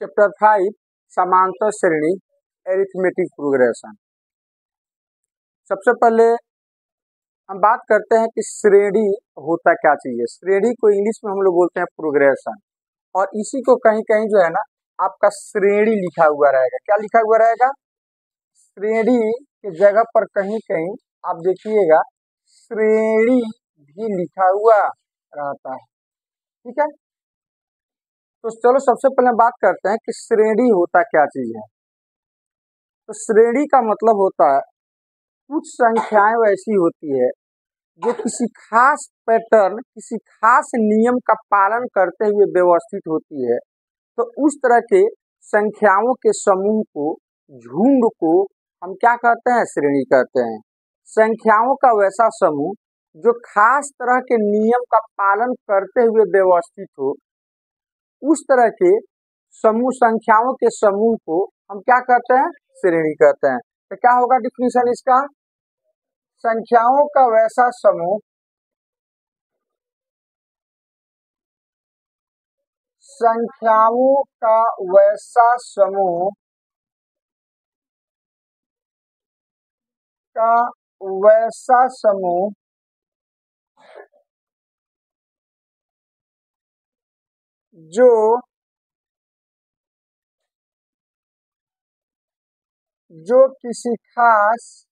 Chapter 5 समांतर श्रेणी arithmetic progression. सबसे पहले हम बात करते हैं कि श्रेणी होता क्या चीज है। श्रेणी को इंग्लिश में हम लोग बोलते हैं प्रोग्रेशन, और इसी को कहीं कहीं जो है ना आपका श्रेणी लिखा हुआ रहेगा। क्या लिखा हुआ रहेगा? श्रेणी की जगह पर कहीं कहीं आप देखिएगा श्रेणी भी लिखा हुआ रहता है। ठीक है, तो चलो सबसे पहले बात करते हैं कि श्रेणी होता क्या चीज है। तो श्रेणी का मतलब होता है कुछ संख्याएं वैसी होती है जो किसी खास पैटर्न, किसी खास नियम का पालन करते हुए व्यवस्थित होती है। तो उस तरह के संख्याओं के समूह को, झुंड को हम क्या कहते हैं? श्रेणी कहते हैं। संख्याओं का वैसा समूह जो खास तरह के नियम का पालन करते हुए व्यवस्थित हो, उस तरह के समूह, संख्याओं के समूह को हम क्या कहते हैं? श्रेणी कहते हैं। तो क्या होगा डिफिनीशन इसका? संख्याओं का वैसा समूह, संख्याओं का वैसा समूह का वैसा समूह जो किसी खास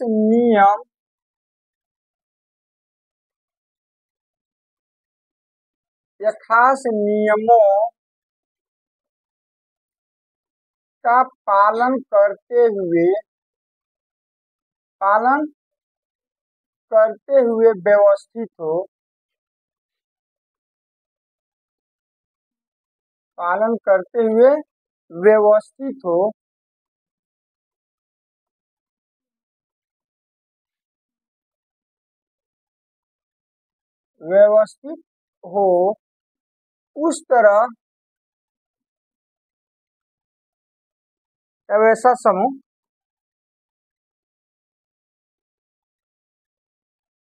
नियम या खास नियमों का पालन करते हुए व्यवस्थित हो, पालन करते हुए व्यवस्थित हो, उस तरह का वैसा समूह,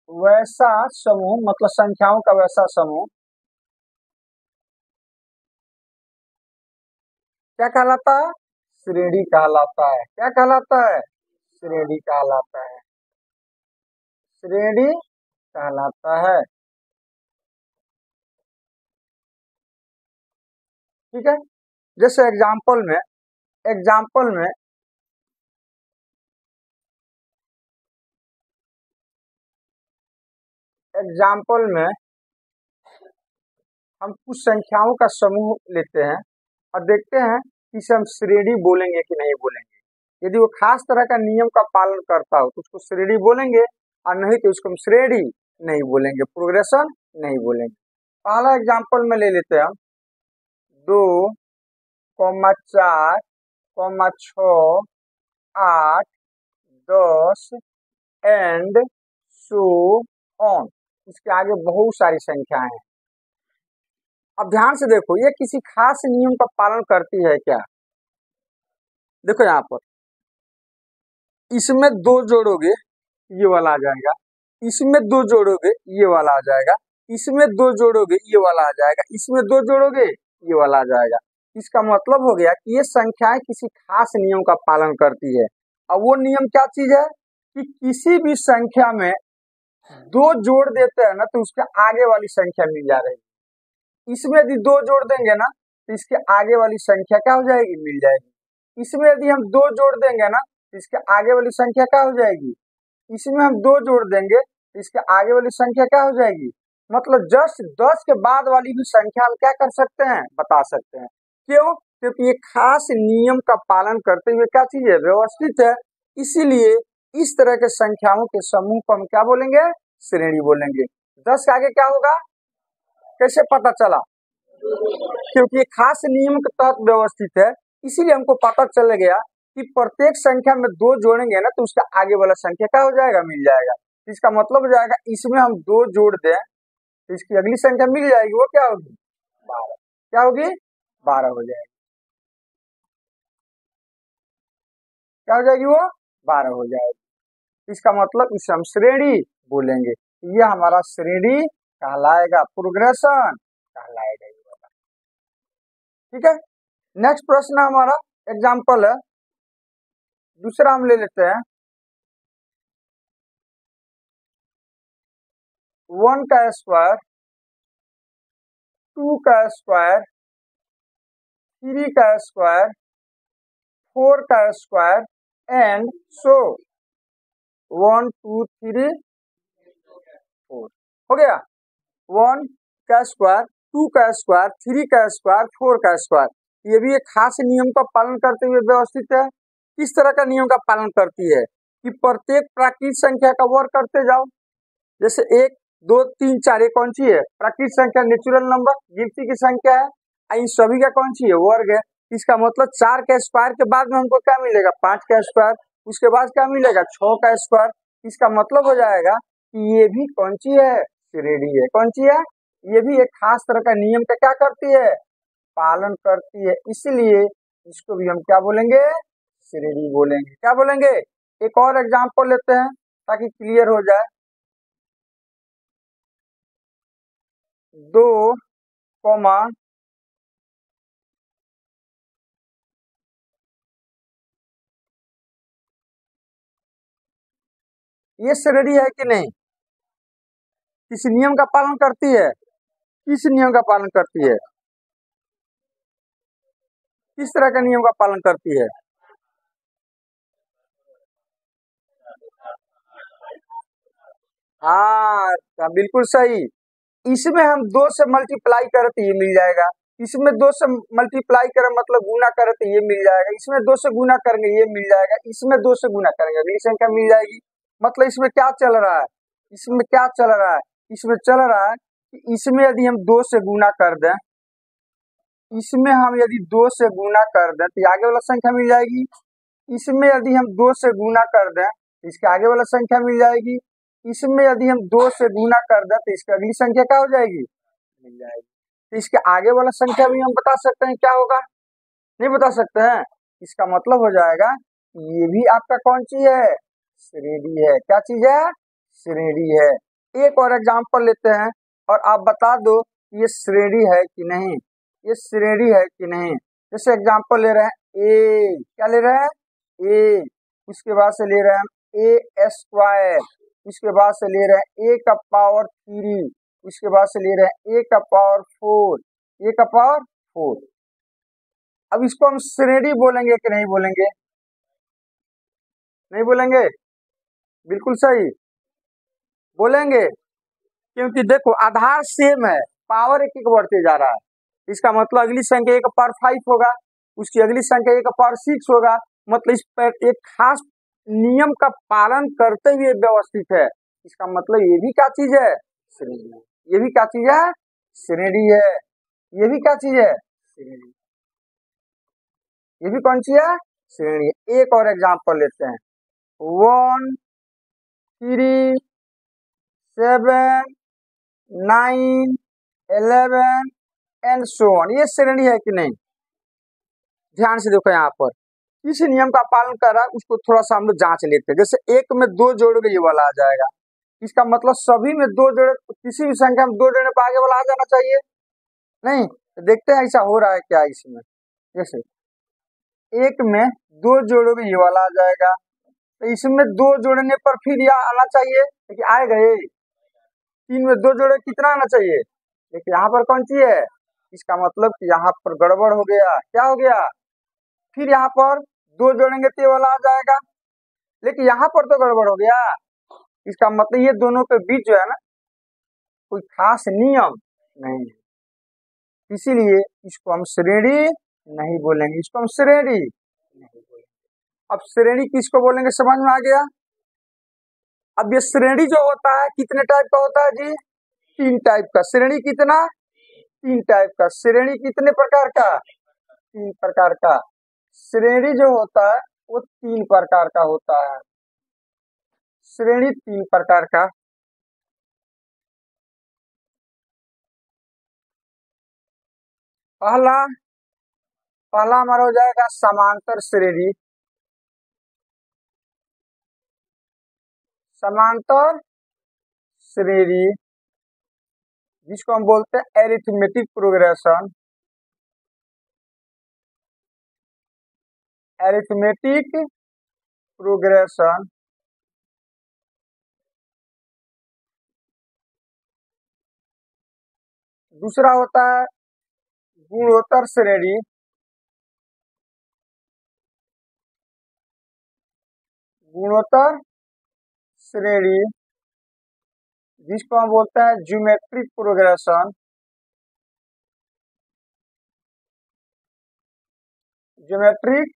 वैसा समूह मतलब संख्याओं का वैसा समूह क्या कहलाता है? श्रेणी कहलाता है। क्या कहलाता है? श्रेणी कहलाता है। श्रेणी कहलाता है। ठीक है, जैसे एग्जाम्पल में हम कुछ संख्याओं का समूह लेते हैं और देखते हैं कि इसे हम श्रेणी बोलेंगे कि नहीं बोलेंगे। यदि वो खास तरह का नियम का पालन करता हो तो उसको श्रेणी बोलेंगे, और नहीं तो उसको हम श्रेणी नहीं बोलेंगे, प्रोग्रेशन नहीं बोलेंगे। पहला एग्जाम्पल में ले लेते हैं हम 2, 4, 6, 8, 10 एंड सो ऑन। इसके आगे बहुत सारी संख्याएं हैं। अब ध्यान से देखो, ये किसी खास नियम का पालन करती है क्या? देखो यहाँ पर, इसमें 2 जोड़ोगे ये वाला आ जाएगा, इसमें 2 जोड़ोगे ये वाला आ जाएगा, इसमें 2 जोड़ोगे ये वाला आ जाएगा, इसमें 2 जोड़ोगे ये वाला आ जाएगा। इसका मतलब हो गया कि ये संख्याएं किसी खास नियम का पालन करती है। अब वो नियम क्या चीज है कि किसी भी संख्या में 2 जोड़ देते हैं ना तो उसके आगे वाली संख्या मिल जा रही है। इसमें यदि 2 जोड़ देंगे ना तो इसके आगे वाली संख्या क्या हो जाएगी? मिल जाएगी। इसमें यदि हम 2 जोड़ देंगे ना तो इसके आगे वाली संख्या क्या हो जाएगी? इसमें हम 2 जोड़ देंगे तो इसके आगे वाली संख्या क्या हो जाएगी? मतलब जस्ट 10 के बाद वाली भी संख्या हम क्या कर सकते हैं? बता सकते हैं। क्यों? क्योंकि ये खास नियम का पालन करते हुए क्या चीज है? व्यवस्थित है। इसीलिए इस तरह के संख्याओं के समूह को हम क्या बोलेंगे? श्रेणी बोलेंगे। 10 के आगे क्या होगा? कैसे पता चला? क्योंकि ये खास नियम के तहत व्यवस्थित है, इसीलिए हमको पता चल गया कि प्रत्येक संख्या में 2 जोड़ेंगे ना तो उसका आगे वाला संख्या क्या हो जाएगा? मिल जाएगा। इसका मतलब हो जाएगा इसमें हम 2 जोड़ दें तो इसकी अगली संख्या मिल जाएगी। वो क्या होगी? 12। क्या होगी? 12 हो जाएगी। क्या हो जाएगी? वो 12 हो जाएगी। इसका मतलब इसे हम श्रेणी बोलेंगे। ये हमारा श्रेणी कहलाएगा, प्रोग्रेशन कहलाएगा ये वाला। ठीक है, नेक्स्ट प्रश्न हमारा एग्जाम्पल है, दूसरा हम ले लेते हैं। 1 का स्क्वायर, 2 का स्क्वायर, 3 का स्क्वायर, 4 का स्क्वायर एंड सो 1 2 3 4 हो गया। 1 का स्क्वायर, 2 का स्क्वायर, 3 का स्क्वायर, 4 का स्क्वायर, ये भी एक खास नियम का पालन करते हुए व्यवस्थित है। किस तरह का नियम का पालन करती है कि प्रत्येक प्राकृतिक संख्या का वर्ग करते जाओ। जैसे 1 2 3 4 ये कौन सी है? प्राकृतिक संख्या, नेचुरल नंबर, गिनती की संख्या है। इन सभी का कौन सी है? वर्ग है। इसका मतलब 4 के स्क्वायर के बाद में हमको क्या मिलेगा? 5 का स्क्वायर, उसके बाद क्या मिलेगा? 6 का स्क्वायर। इसका मतलब हो जाएगा कि ये भी कौन सी है? श्रेणी है। कौन सी है? ये भी एक खास तरह का नियम का क्या करती है? पालन करती है। इसलिए इसको भी हम क्या बोलेंगे? श्रेणी बोलेंगे। क्या बोलेंगे? एक और एग्जाम्पल लेते हैं ताकि क्लियर हो जाए। 2, ये श्रेणी है कि नहीं? किस नियम का पालन करती है? किस नियम का पालन करती है? किस तरह का नियम का पालन करती है? हाँ, बिल्कुल सही। इसमें हम 2 से मल्टीप्लाई करें तो ये मिल जाएगा। इसमें 2 से मल्टीप्लाई करें मतलब गुना करें तो ये मिल जाएगा। इसमें 2 से गुना करेंगे ये मिल जाएगा। इसमें 2 से गुना करेंगे अगली संख्या मिल जाएगी। मतलब इसमें क्या चल रहा है? इसमें क्या चल रहा है? इसमें चल रहा है कि इसमें यदि हम 2 से गुना कर दें, इसमें हम यदि 2 से गुना कर दें तो आगे वाला संख्या मिल जाएगी। इसमें यदि हम 2 से गुना कर दें तो इसके आगे वाला संख्या मिल जाएगी। इसमें यदि हम 2 से गुना कर दें तो इसकी अगली संख्या क्या हो जाएगी? मिल जाएगी। तो इसके आगे वाला संख्या भी हम बता सकते हैं क्या होगा? नहीं बता सकते हैं। इसका मतलब हो जाएगा ये भी आपका कौन सी है? श्रेणी है। क्या चीज है? श्रेणी है। एक और एग्जांपल लेते हैं और आप बता दो ये श्रेणी है कि नहीं, ये श्रेणी है कि नहीं। जैसे एग्जांपल ले रहे हैं ए, क्या ले रहे हैं? ए, उसके बाद से ले रहे हैं ए स्क्वायर, उसके बाद से ले रहे हैं ए का पावर 3, उसके बाद से ले रहे हैं ए का पावर 4, ए का पावर 4। अब इसको हम श्रेणी बोलेंगे कि नहीं बोलेंगे? नहीं बोलेंगे? बिल्कुल सही बोलेंगे, क्योंकि देखो आधार सेम है, पावर एक एक बढ़ते जा रहा है। इसका मतलब अगली संख्या ए का पावर 5 होगा, उसकी अगली संख्या ए का पावर 6 होगा। मतलब इस पर एक खास नियम का पालन करते हुए व्यवस्थित है। इसका मतलब ये भी क्या चीज है? श्रेणी। ये भी क्या चीज है? श्रेणी है। ये भी क्या चीज है? श्रेणी। ये भी कौन सी है? श्रेणी। एक और एग्जांपल लेते हैं। 1 3 7 9 11 एंड सो ऑन, ये श्रेणी है कि नहीं? ध्यान से देखो यहाँ पर किस नियम का पालन कर रहा है उसको थोड़ा सा हम लोग जांच लेते हैं। जैसे 1 में 2 जोड़ोगे ये वाला आ जाएगा। इसका मतलब सभी में 2 जोड़े, किसी भी संख्या में 2 जोड़ने पर आगे वाला आ जाना चाहिए। नहीं तो देखते हैं ऐसा हो रहा है क्या इसमें। जैसे 1 में 2 जोड़ोगे ये वाला आ जाएगा, तो इसमें 2 जोड़ने पर फिर यह आना चाहिए, लेकिन आएगा ये। 3 में 2 जोड़े कितना आना चाहिए? लेकिन यहाँ पर कौन सी है? इसका मतलब कि यहाँ पर गड़बड़ हो गया। क्या हो गया? फिर यहाँ पर 2 जोड़ेंगे तो ये वाला आ जाएगा, लेकिन यहाँ पर तो गड़बड़ हो गया। इसका मतलब ये दोनों के बीच जो है ना कोई खास नियम नहीं है, इसीलिए इसको हम श्रेणी नहीं बोलेंगे। इसको हम श्रेणी नहीं बोलेंगे। अब श्रेणी किसको बोलेंगे समझ में आ गया? अब ये श्रेणी जो होता है कितने टाइप का होता है जी? 3 टाइप का। श्रेणी कितना? 3 टाइप का। श्रेणी कितने प्रकार का? 3 प्रकार का। श्रेणी जो होता है वो 3 प्रकार का होता है। श्रेणी 3 प्रकार का। पहला पहला हमारा हो जाएगा समांतर श्रेणी। समांतर श्रेणी जिसको हम बोलते हैं एरिथमेटिक प्रोग्रेशन। एरिथमेटिक प्रोग्रेशन दूसरा होता है गुणोत्तर श्रेणी। गुणोत्तर श्रेणी जिसको हम बोलते हैं ज्योमेट्रिक प्रोग्रेशन। Geometric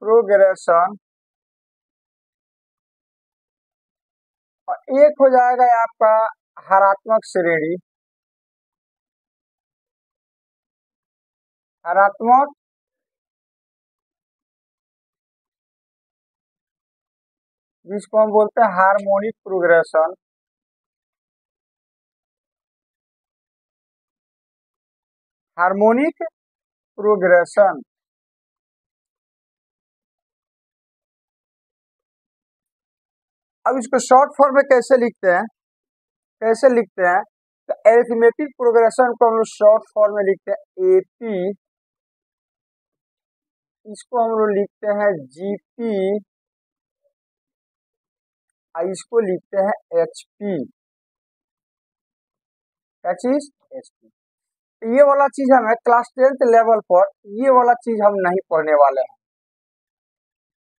progression. और एक हो जाएगा आपका हरात्मक श्रेणी। हरात्मक जिसको हम बोलते हैं हार्मोनिक प्रोग्रेशन। Harmonic progression. अब इसको शॉर्ट फॉर्म में कैसे लिखते हैं? कैसे लिखते हैं? तो एरिथमेटिक प्रोग्रेशन को हम लोग शॉर्ट फॉर्म में लिखते हैं एपी। इसको हम लोग लिखते हैं जीपी। और इसको लिखते हैं एचपी। क्या चीज? एचपी। ये वाला चीज हमें क्लास 10th लेवल पर ये वाला चीज हम नहीं पढ़ने वाले हैं,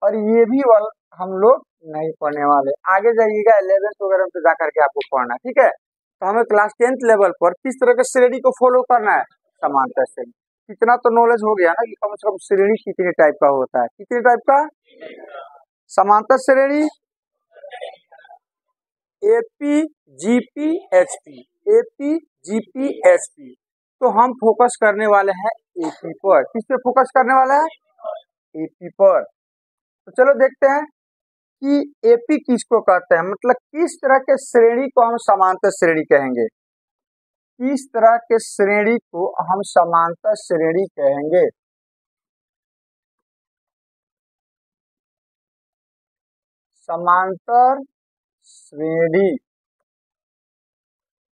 और ये भी वाला हम लोग नहीं पढ़ने वाले। आगे जाइएगा 11th वगैरह में जाकर के आपको पढ़ना, ठीक है। तो हमें क्लास 10th लेवल पर किस तरह के श्रेणी को फॉलो करना है? समांतर श्रेणी। कितना तो नॉलेज हो गया ना कि कम से कम श्रेणी कितने टाइप का होता है? कितने टाइप का? समांतर श्रेणी AP GP HP. AP GP HP. तो हम फोकस करने वाले हैं एपी पर। किस पे फोकस करने वाले हैं? एपी पर। तो चलो देखते हैं कि एपी किसको कहते हैं, मतलब किस तरह के श्रेणी को हम समांतर श्रेणी कहेंगे। किस तरह के श्रेणी को हम समांतर श्रेणी कहेंगे? समांतर श्रेणी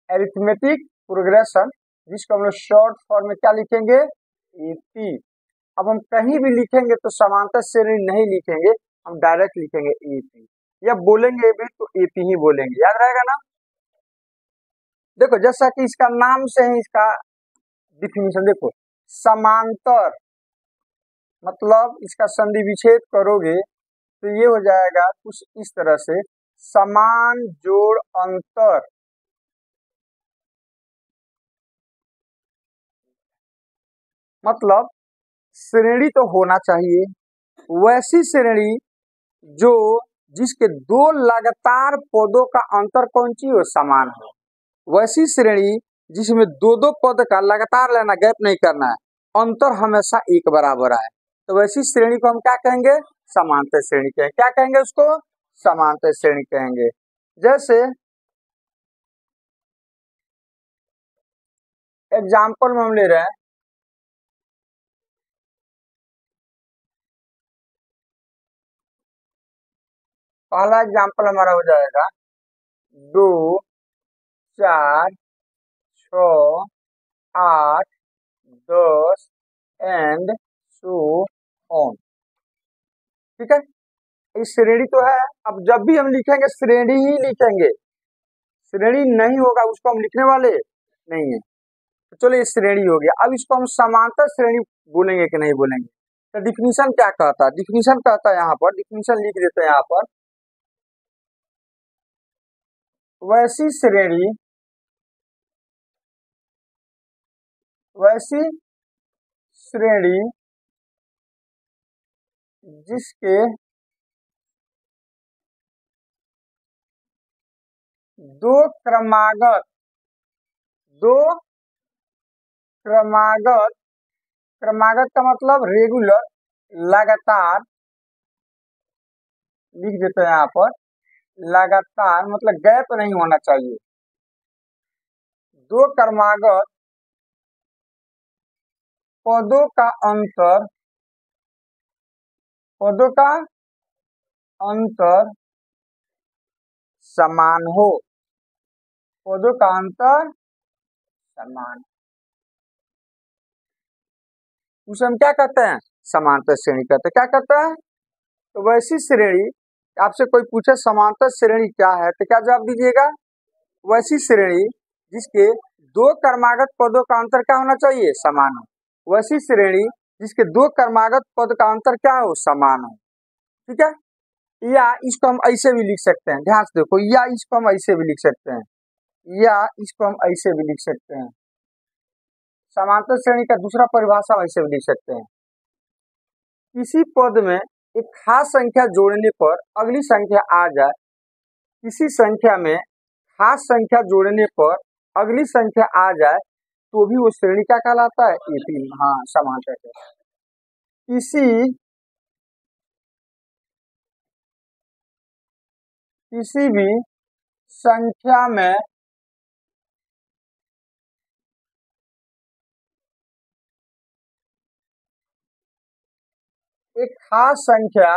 एरिथमेटिक प्रोग्रेशन जिसको हम लोग शॉर्ट फॉर्म में क्या लिखेंगे? एपी। अब हम कहीं भी लिखेंगे तो समांतर श्रेणी नहीं लिखेंगे, हम डायरेक्ट लिखेंगे एपी, या बोलेंगे भी तो एपी ही बोलेंगे। याद रहेगा ना? देखो जैसा कि इसका नाम से ही इसका डिफिनीशन देखो, समांतर मतलब इसका संधि विच्छेद करोगे तो ये हो जाएगा कुछ इस तरह से, समान जोड़ अंतर। मतलब श्रेणी तो होना चाहिए वैसी श्रेणी जो जिसके दो लगातार पदों का अंतर कौन सी हो? समान हो। वैसी श्रेणी जिसमें दो दो पद का लगातार लेना, गैप नहीं करना है, अंतर हमेशा एक बराबर आए, तो वैसी श्रेणी को हम क्या कहेंगे? समांतर श्रेणी कहेंगे। क्या कहेंगे उसको? समांतर श्रेणी कहेंगे। जैसे एग्जाम्पल में हम ले रहे हैं, पहला एग्जाम्पल हमारा हो जाएगा 2 4 6 8 10 एंड सो ऑन। ठीक है, ये श्रेणी तो है। अब जब भी हम लिखेंगे श्रेणी ही लिखेंगे, श्रेणी नहीं होगा उसको हम लिखने वाले नहीं है। तो चलो ये श्रेणी हो गया। अब इसको हम समांतर श्रेणी बोलेंगे कि नहीं बोलेंगे? तो डिफिनीशन क्या कहता है? डिफिनीशन कहता है यहाँ पर, डिफिनीशन लिख देते हैं यहाँ पर, वैसी श्रेणी जिसके दो क्रमागत क्रमागत का मतलब रेगुलर, लगातार लिख देते हैं यहाँ पर, लगातार मतलब गैप नहीं होना चाहिए। दो क्रमागत पदों का अंतर समान हो। पदों का अंतर समान, उसे हम क्या कहते हैं? समांतर श्रेणी कहते हैं। क्या कहते हैं? तो वैसी श्रेणी, आपसे कोई पूछे समांतर श्रेणी क्या है तो क्या जवाब दीजिएगा? वैसी श्रेणी जिसके दो क्रमागत पदों का अंतर क्या होना चाहिए? समान हो। वैसी श्रेणी जिसके दो क्रमागत पद का अंतर क्या हो? समान हो। ठीक है, या इसको हम ऐसे भी लिख सकते हैं, ध्यान से देखो, या इसको हम ऐसे भी लिख सकते हैं, या इसको हम ऐसे भी लिख सकते हैं। समांतर श्रेणी का दूसरा परिभाषा हम ऐसे भी लिख सकते हैं, किसी पद में एक खास संख्या जोड़ने पर अगली संख्या आ जाए, किसी संख्या में खास संख्या जोड़ने पर अगली संख्या आ जाए तो भी वो श्रेणी क्या कहलाता है? एपी, हाँ समांतर है। किसी भी संख्या में एक खास संख्या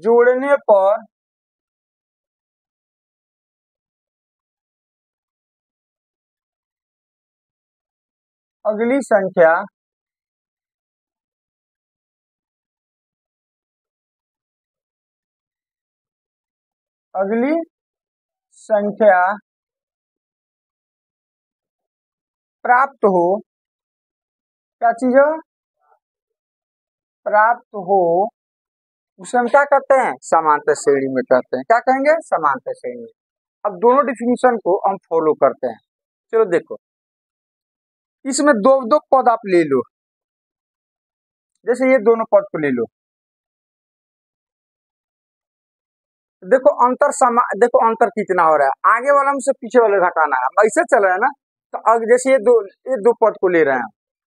जोड़ने पर अगली संख्या अगली संख्या प्राप्त हो, क्या चीज हो? प्राप्त हो, उसे हम क्या कहते हैं? समांतर श्रेणी में कहते हैं। क्या कहेंगे? समांतर श्रेणी में। अब दोनों डिफिनीशन को हम फॉलो करते हैं। चलो देखो, इसमें दो दो पद आप ले लो, जैसे ये दोनों पद को ले लो, देखो देखो अंतर कितना हो रहा है, आगे वाला हमसे पीछे वाले घटाना है, हम ऐसे चल रहे हैं ना, तो जैसे ये दो पद को ले रहे हैं,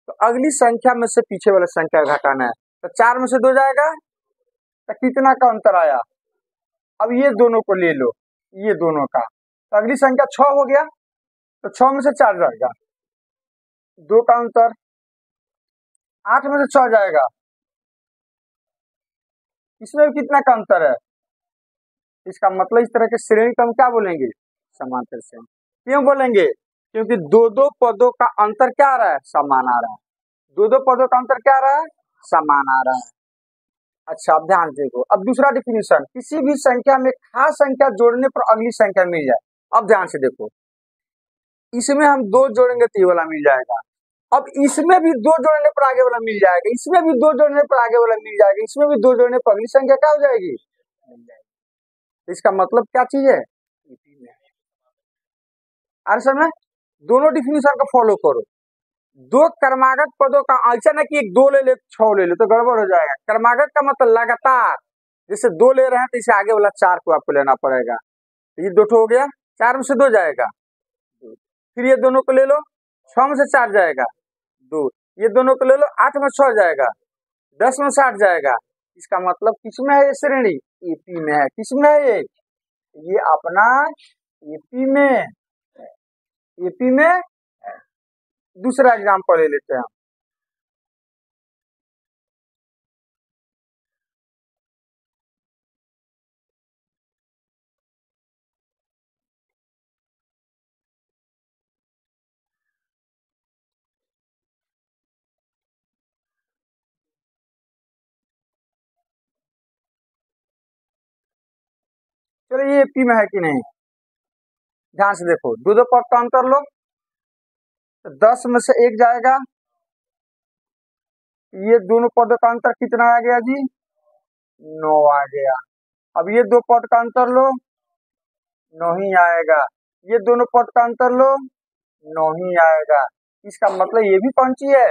तो अगली संख्या में से पीछे वाला संख्या घटाना है, तो 4 में से 2 जाएगा, तो कितना का अंतर आया? अब ये दोनों को ले लो, ये दोनों का, तो अगली संख्या 6 हो गया, तो 6 में से 4 जाएगा, 2 का अंतर, 8 में से 6 जाएगा, इसमें भी कितना का अंतर है? इसका मतलब इस तरह के श्रेणी को हम क्या बोलेंगे? समांतर श्रेणी। क्यों बोलेंगे? क्योंकि दो दो पदों का अंतर क्या आ रहा है? समान आ रहा है। दो दो पदों का अंतर क्या आ रहा है? समान आ रहा है। अच्छा, अब ध्यान देखो, अब दूसरा डिफिनीशन, किसी भी संख्या में खास संख्या जोड़ने पर अगली संख्या मिल जाए। अब ध्यान से देखो, इसमें हम 2 जोड़ेंगे तो ये वाला मिल जाएगा, अब इसमें भी 2 जोड़ने पर आगे वाला मिल जाएगा, इसमें भी 2 जोड़ने पर आगे वाला मिल जाएगा, इसमें भी 2 जोड़ने पर अगली संख्या क्या हो जाएगी? मिल जाएगी। इसका मतलब क्या चीज है? अरे समय, दोनों डिफिनीशन को फॉलो करो। दो क्रमागत पदों का, ऐसा ना कि एक 2 ले ले 6 ले ले तो गड़बड़ हो जाएगा। क्रमागत का मतलब लगातार, जैसे 2 ले रहे हैं तो इसे आगे वाला 4 को आपको लेना पड़ेगा, तो ये 2 हो गया, 4 में से 2 जाएगा, फिर ये दोनों को ले लो, 6 में से 4 जाएगा 2, ये दोनों को ले लो, 8 में 6 जाएगा, 10 में से 8 जाएगा। इसका मतलब किसमें है ये श्रेणी? एपी में है। किसमें है ये अपना एपी में, एपी में। दूसरा एग्जाम्पल ले लेते हैं, चलो ये एपी में है कि नहीं, ध्यान से देखो, दो दो पद का अंतर लो, तो 10 में से 1 जाएगा, ये दोनों पदों का अंतर कितना आ गया जी? 9 आ गया। अब ये 2 पद का अंतर लो, 9 ही आएगा, ये दोनों पद का अंतर लो, 9 ही आएगा। इसका मतलब ये भी कौन सी है?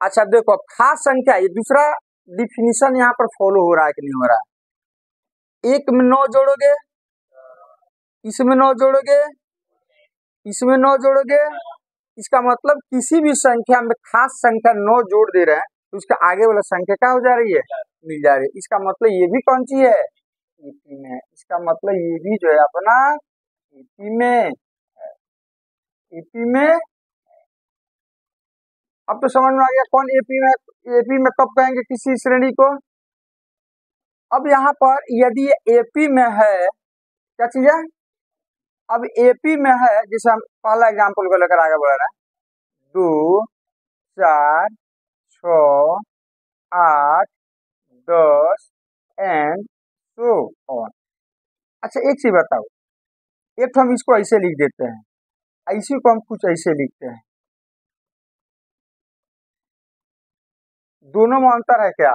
अच्छा देखो, अब खास संख्या, ये दूसरा डिफिनीशन यहाँ पर फॉलो हो रहा है कि नहीं हो रहा है? एक में 9 जोड़ोगे, इसमें 9 जोड़ोगे, इसमें 9 जोड़ोगे, इसका मतलब किसी भी संख्या में खास संख्या 9 जोड़ दे रहे हैं तो उसके आगे वाला संख्या क्या हो जा रही है? मिल जा रही है। इसका मतलब ये भी कौन सी है? ईपी में। इसका मतलब ये भी जो है अपना ईपी में, ईपी में अब तो समझ में आ गया कौन एपी में, एपी में कब कहेंगे किसी श्रेणी को। अब यहाँ पर यदि एपी में है, क्या चीज है, अब एपी में है, जैसे हम पहला एग्जाम्पल को लेकर आगे बढ़ रहे हैं, 2 4 6 8 10 एंड सो ऑन। अच्छा एक चीज बताओ, एक तो हम इसको ऐसे लिख देते हैं, ऐसे को हम कुछ ऐसे लिखते हैं, दोनों में अंतर है क्या,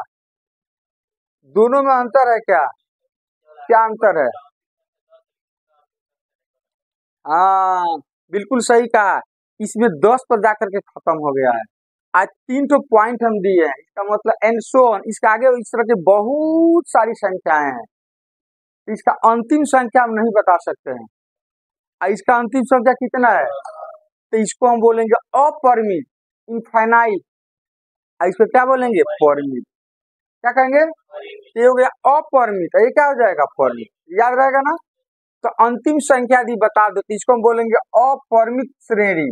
दोनों में अंतर है क्या, क्या अंतर है, हाँ बिल्कुल सही कहा, इसमें 10 पर जाकर के खत्म हो गया है। आज 3 तो पॉइंट हम दिए हैं, इसका मतलब एंड सो ऑन, इसके आगे इस तरह की बहुत सारी संख्याएं हैं, तो इसका अंतिम संख्या हम नहीं बता सकते हैं। इसका अंतिम संख्या कितना है, तो इसको हम बोलेंगे अपरिमित, इनफाइनाइट। इसको क्या बोलेंगे, परिमित। क्या कहेंगे, ये हो गया अपरिमित, ये क्या हो जाएगा, परिमित, याद रहेगा ना। तो अंतिम संख्या यदि बता दो तो इसको हम बोलेंगे अपरिमित श्रेणी,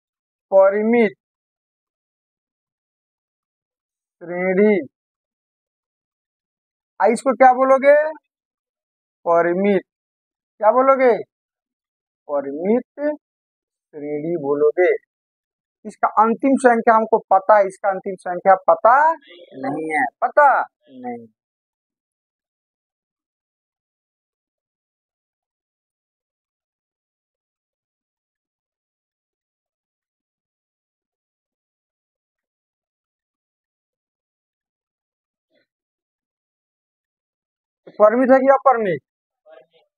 अपरिमित श्रेणी। इसको क्या बोलोगे, परिमित, क्या बोलोगे, परिमित श्रेणी बोलोगे। इसका अंतिम संख्या हमको पता है, इसका अंतिम संख्या पता नहीं है, पता नहीं। परिमित है कि अपरिमित,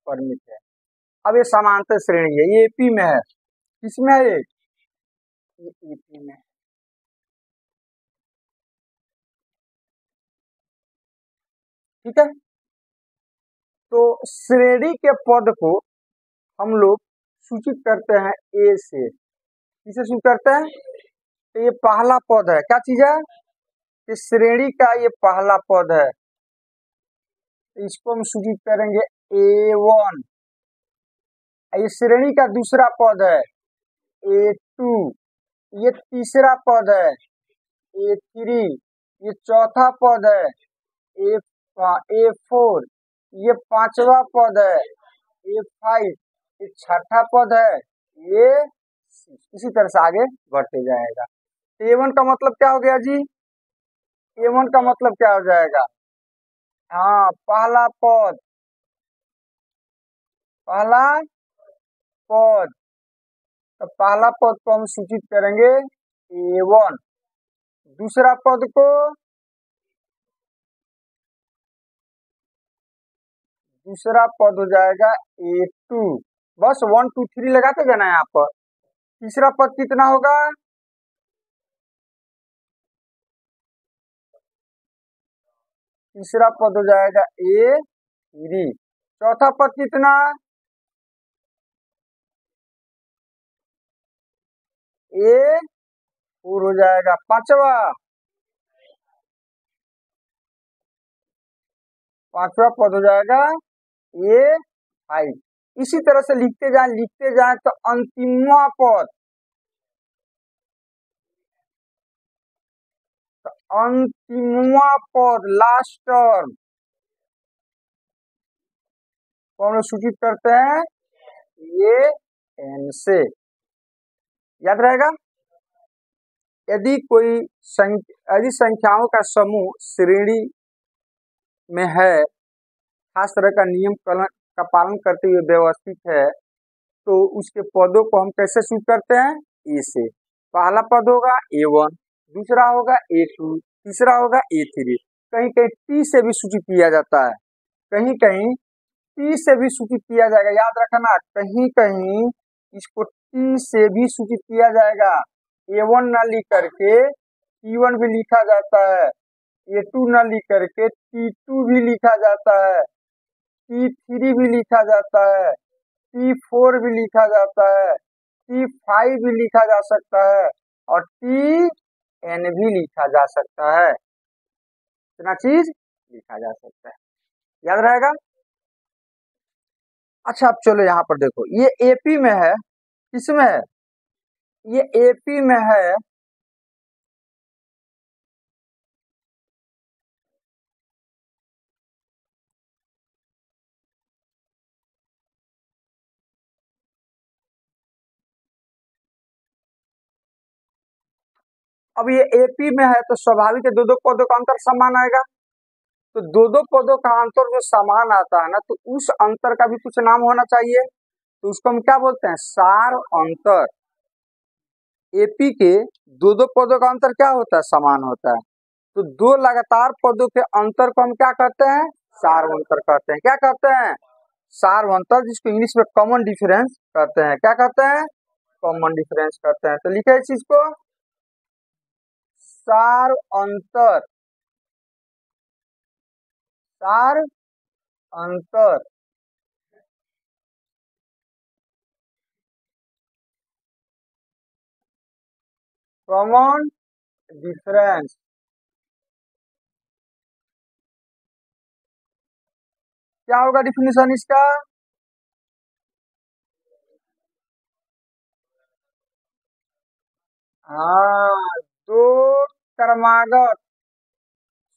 परिमित है। अब ये समांतर श्रेणी है, ये एपी में है, किसमें है, ये एपी में। ठीक है, तो श्रेणी के पद को हम लोग सूचित करते हैं ए से, किसे सूचित करते हैं, तो ये पहला पद है, क्या चीज है, कि श्रेणी का ये पहला पद है, इसको हम सूचित करेंगे A1। ये श्रेणी का दूसरा पद है A2, ये तीसरा पद है A3, ये चौथा पद है A4, ये पांचवा पद है A5, ये छठा पद है ये, इसी तरह से आगे बढ़ते जाएगा। A1 का मतलब क्या हो गया जी, A1 का मतलब क्या हो जाएगा, हाँ पहला पद, पहला पद, तो पहला पद को हम सूचित करेंगे A1, दूसरा पद को, दूसरा पद हो जाएगा A2, बस 1 2 3 लगाते जाना है यहाँ पर। तीसरा पद कितना होगा, तीसरा पद हो जाएगा A3, चौथा पद कितना, A4 हो जाएगा, पांचवा पद हो जाएगा A5। इसी तरह से लिखते जाए तो अंतिमवा पद, तो अंतिमवा पद लास्ट टर्म को हम लोग सूचित करते हैं ये एन से, याद रहेगा। यदि कोई यदि संख्याओं का समूह श्रेणी में है, खास तरह का नियम का पालन करते हुए व्यवस्थित है, तो उसके पदों को हम कैसे सूचित करते हैं, ए से। पहला पद होगा A1, दूसरा होगा A2, तीसरा होगा A3, कहीं कहीं टी से भी सूचित किया जाता है, कहीं कहीं टी से भी सूचित किया जाएगा, याद रखना, कहीं कहीं इसको टी से भी सूचित किया जाएगा। A1 न लिख करके T1 भी लिखा जाता है, A2 न लिख करके T2 भी लिखा जाता है, T3 भी लिखा जाता है, T4 भी लिखा जाता है, T5 भी लिखा जा सकता है, और Tn भी लिखा जा सकता है। इतना चीज लिखा जा सकता है, याद रहेगा। अच्छा अब चलो यहाँ पर देखो, ये एपी में है, किसमें है, ये एपी में है, अब ये एपी में है तो स्वाभाविक है दो दो पदों का अंतर समान आएगा। तो दो दो पदों का अंतर जो समान आता है ना, तो उस अंतर का भी कुछ नाम होना चाहिए। तो उसको हम क्या बोलते हैं? सार अंतर। एपी के दो दो पदों का अंतर क्या होता है? समान होता है। तो दो लगातार पदों के अंतर को हम क्या कहते हैं? सार्वंतर कहते हैं। क्या कहते हैं? सार्वंतर, जिसको इंग्लिश में कॉमन डिफरेंस कहते हैं। क्या कहते हैं? कॉमन डिफरेंस कहते हैं। तो लिखे इस चीज को, सार अंतर। सार अंतर, कॉमन डिफरेंस। क्या होगा डिफिनेशन इसका? हाँ, दो क्रमागत,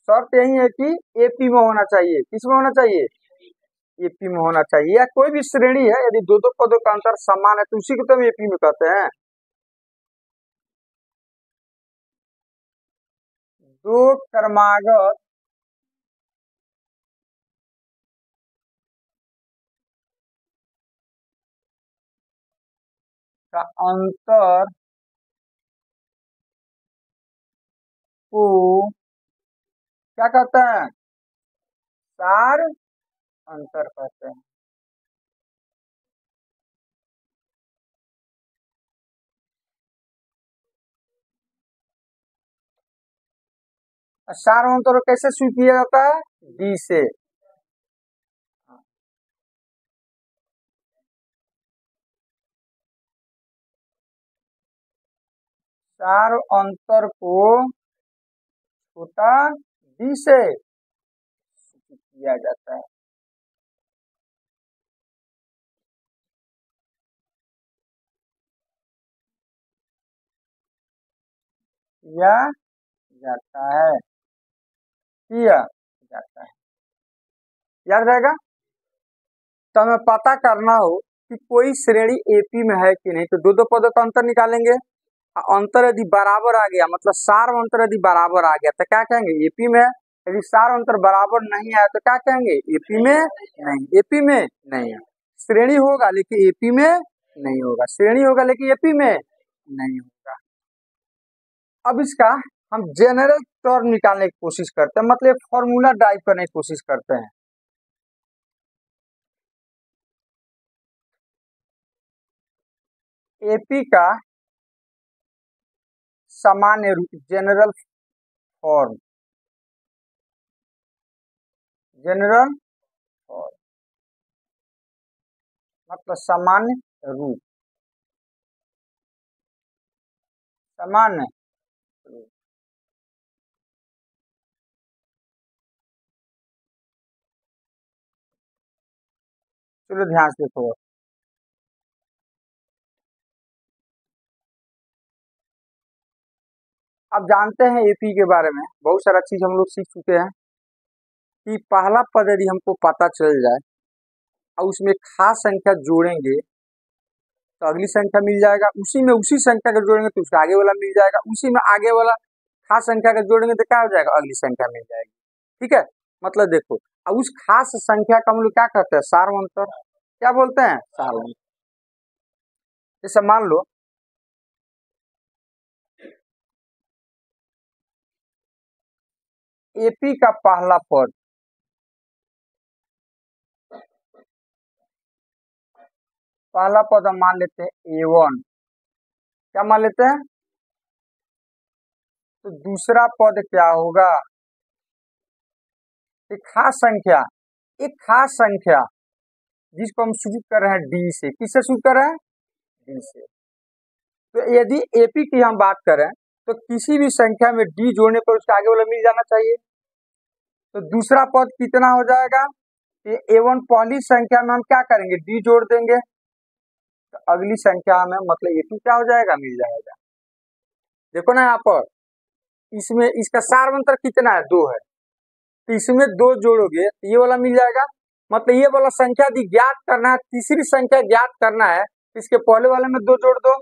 शर्त यही है कि एपी में होना चाहिए। किस में होना चाहिए? एपी में होना चाहिए। या कोई भी श्रेणी है, यदि दो दो पदों का अंतर समान है तो उसी को तो हम एपी में कहते हैं। दो क्रमागत का अंतर को क्या कहते हैं? सार अंतर कहते हैं। सार अंतर को कैसे शुरू किया जाता है? डी से। सार अंतर को छोटा डी से किया जाता है। किया जाता है। किया जाता है। याद रहेगा। तो हमें पता करना हो कि कोई श्रेणी एपी में है कि नहीं, तो दो दो पदों का अंतर निकालेंगे। अंतर यदि बराबर आ गया, मतलब सार अंतर यदि बराबर आ गया तो क्या कहेंगे? एपी में। यदि सार अंतर बराबर नहीं आया तो क्या कहेंगे? एपी में नहीं। एपी में नहीं। श्रेणी होगा लेकिन एपी में नहीं होगा। श्रेणी होगा लेकिन एपी में नहीं होगा। अब इसका हम जनरल टर्म निकालने की कोशिश करते हैं, मतलब फॉर्मूला ड्राइव करने की कोशिश करते हैं। एपी का सामान्य रूप, जनरल फॉर्म। जनरल फॉर्म मतलब सामान्य रूप। सामान्य रूप। चलो ध्यान से देखो। अब जानते हैं एपी के बारे में बहुत सारा चीज हम लोग सीख चुके हैं कि पहला पद यदि हमको पता चल जाए और उसमें खास संख्या जोड़ेंगे तो अगली संख्या मिल जाएगा। उसी में उसी संख्या का जोड़ेंगे तो उसका आगे वाला मिल जाएगा। उसी में आगे वाला खास संख्या का जोड़ेंगे तो क्या हो जाएगा? अगली संख्या मिल जाएगी। ठीक है। मतलब देखो, अब उस खास संख्या का हम लोग क्या कहते हैं? सार्वंतर। क्या बोलते हैं? सार्वंतर। जैसे मान लो एपी का पहला पद, पहला पद हम मान लेते हैं A1। क्या मान लेते हैं? तो दूसरा पद क्या होगा? एक खास संख्या। एक खास संख्या जिसको हम शुरू कर रहे हैं डी से। किससे शुरू कर रहे हैं? डी से। तो यदि एपी की हम बात करें तो किसी भी संख्या में डी जोड़ने पर उसका आगे वाला मिल जाना चाहिए। तो दूसरा पद कितना हो जाएगा? ये A1 पहली संख्या में हम क्या करेंगे? डी जोड़ देंगे। तो अगली संख्या हमें मतलब ए टू क्या हो जाएगा, मिल जाएगा। देखो ना यहाँ पर, इसमें इसका सार्वंतर कितना है, 2 है, तो इसमें 2 जोड़ोगे तो ये वाला मिल जाएगा। मतलब ये वाला संख्या यदि ज्ञात करना है, तीसरी संख्या ज्ञात करना है, इसके पहले वाले में 2 जोड़ दो।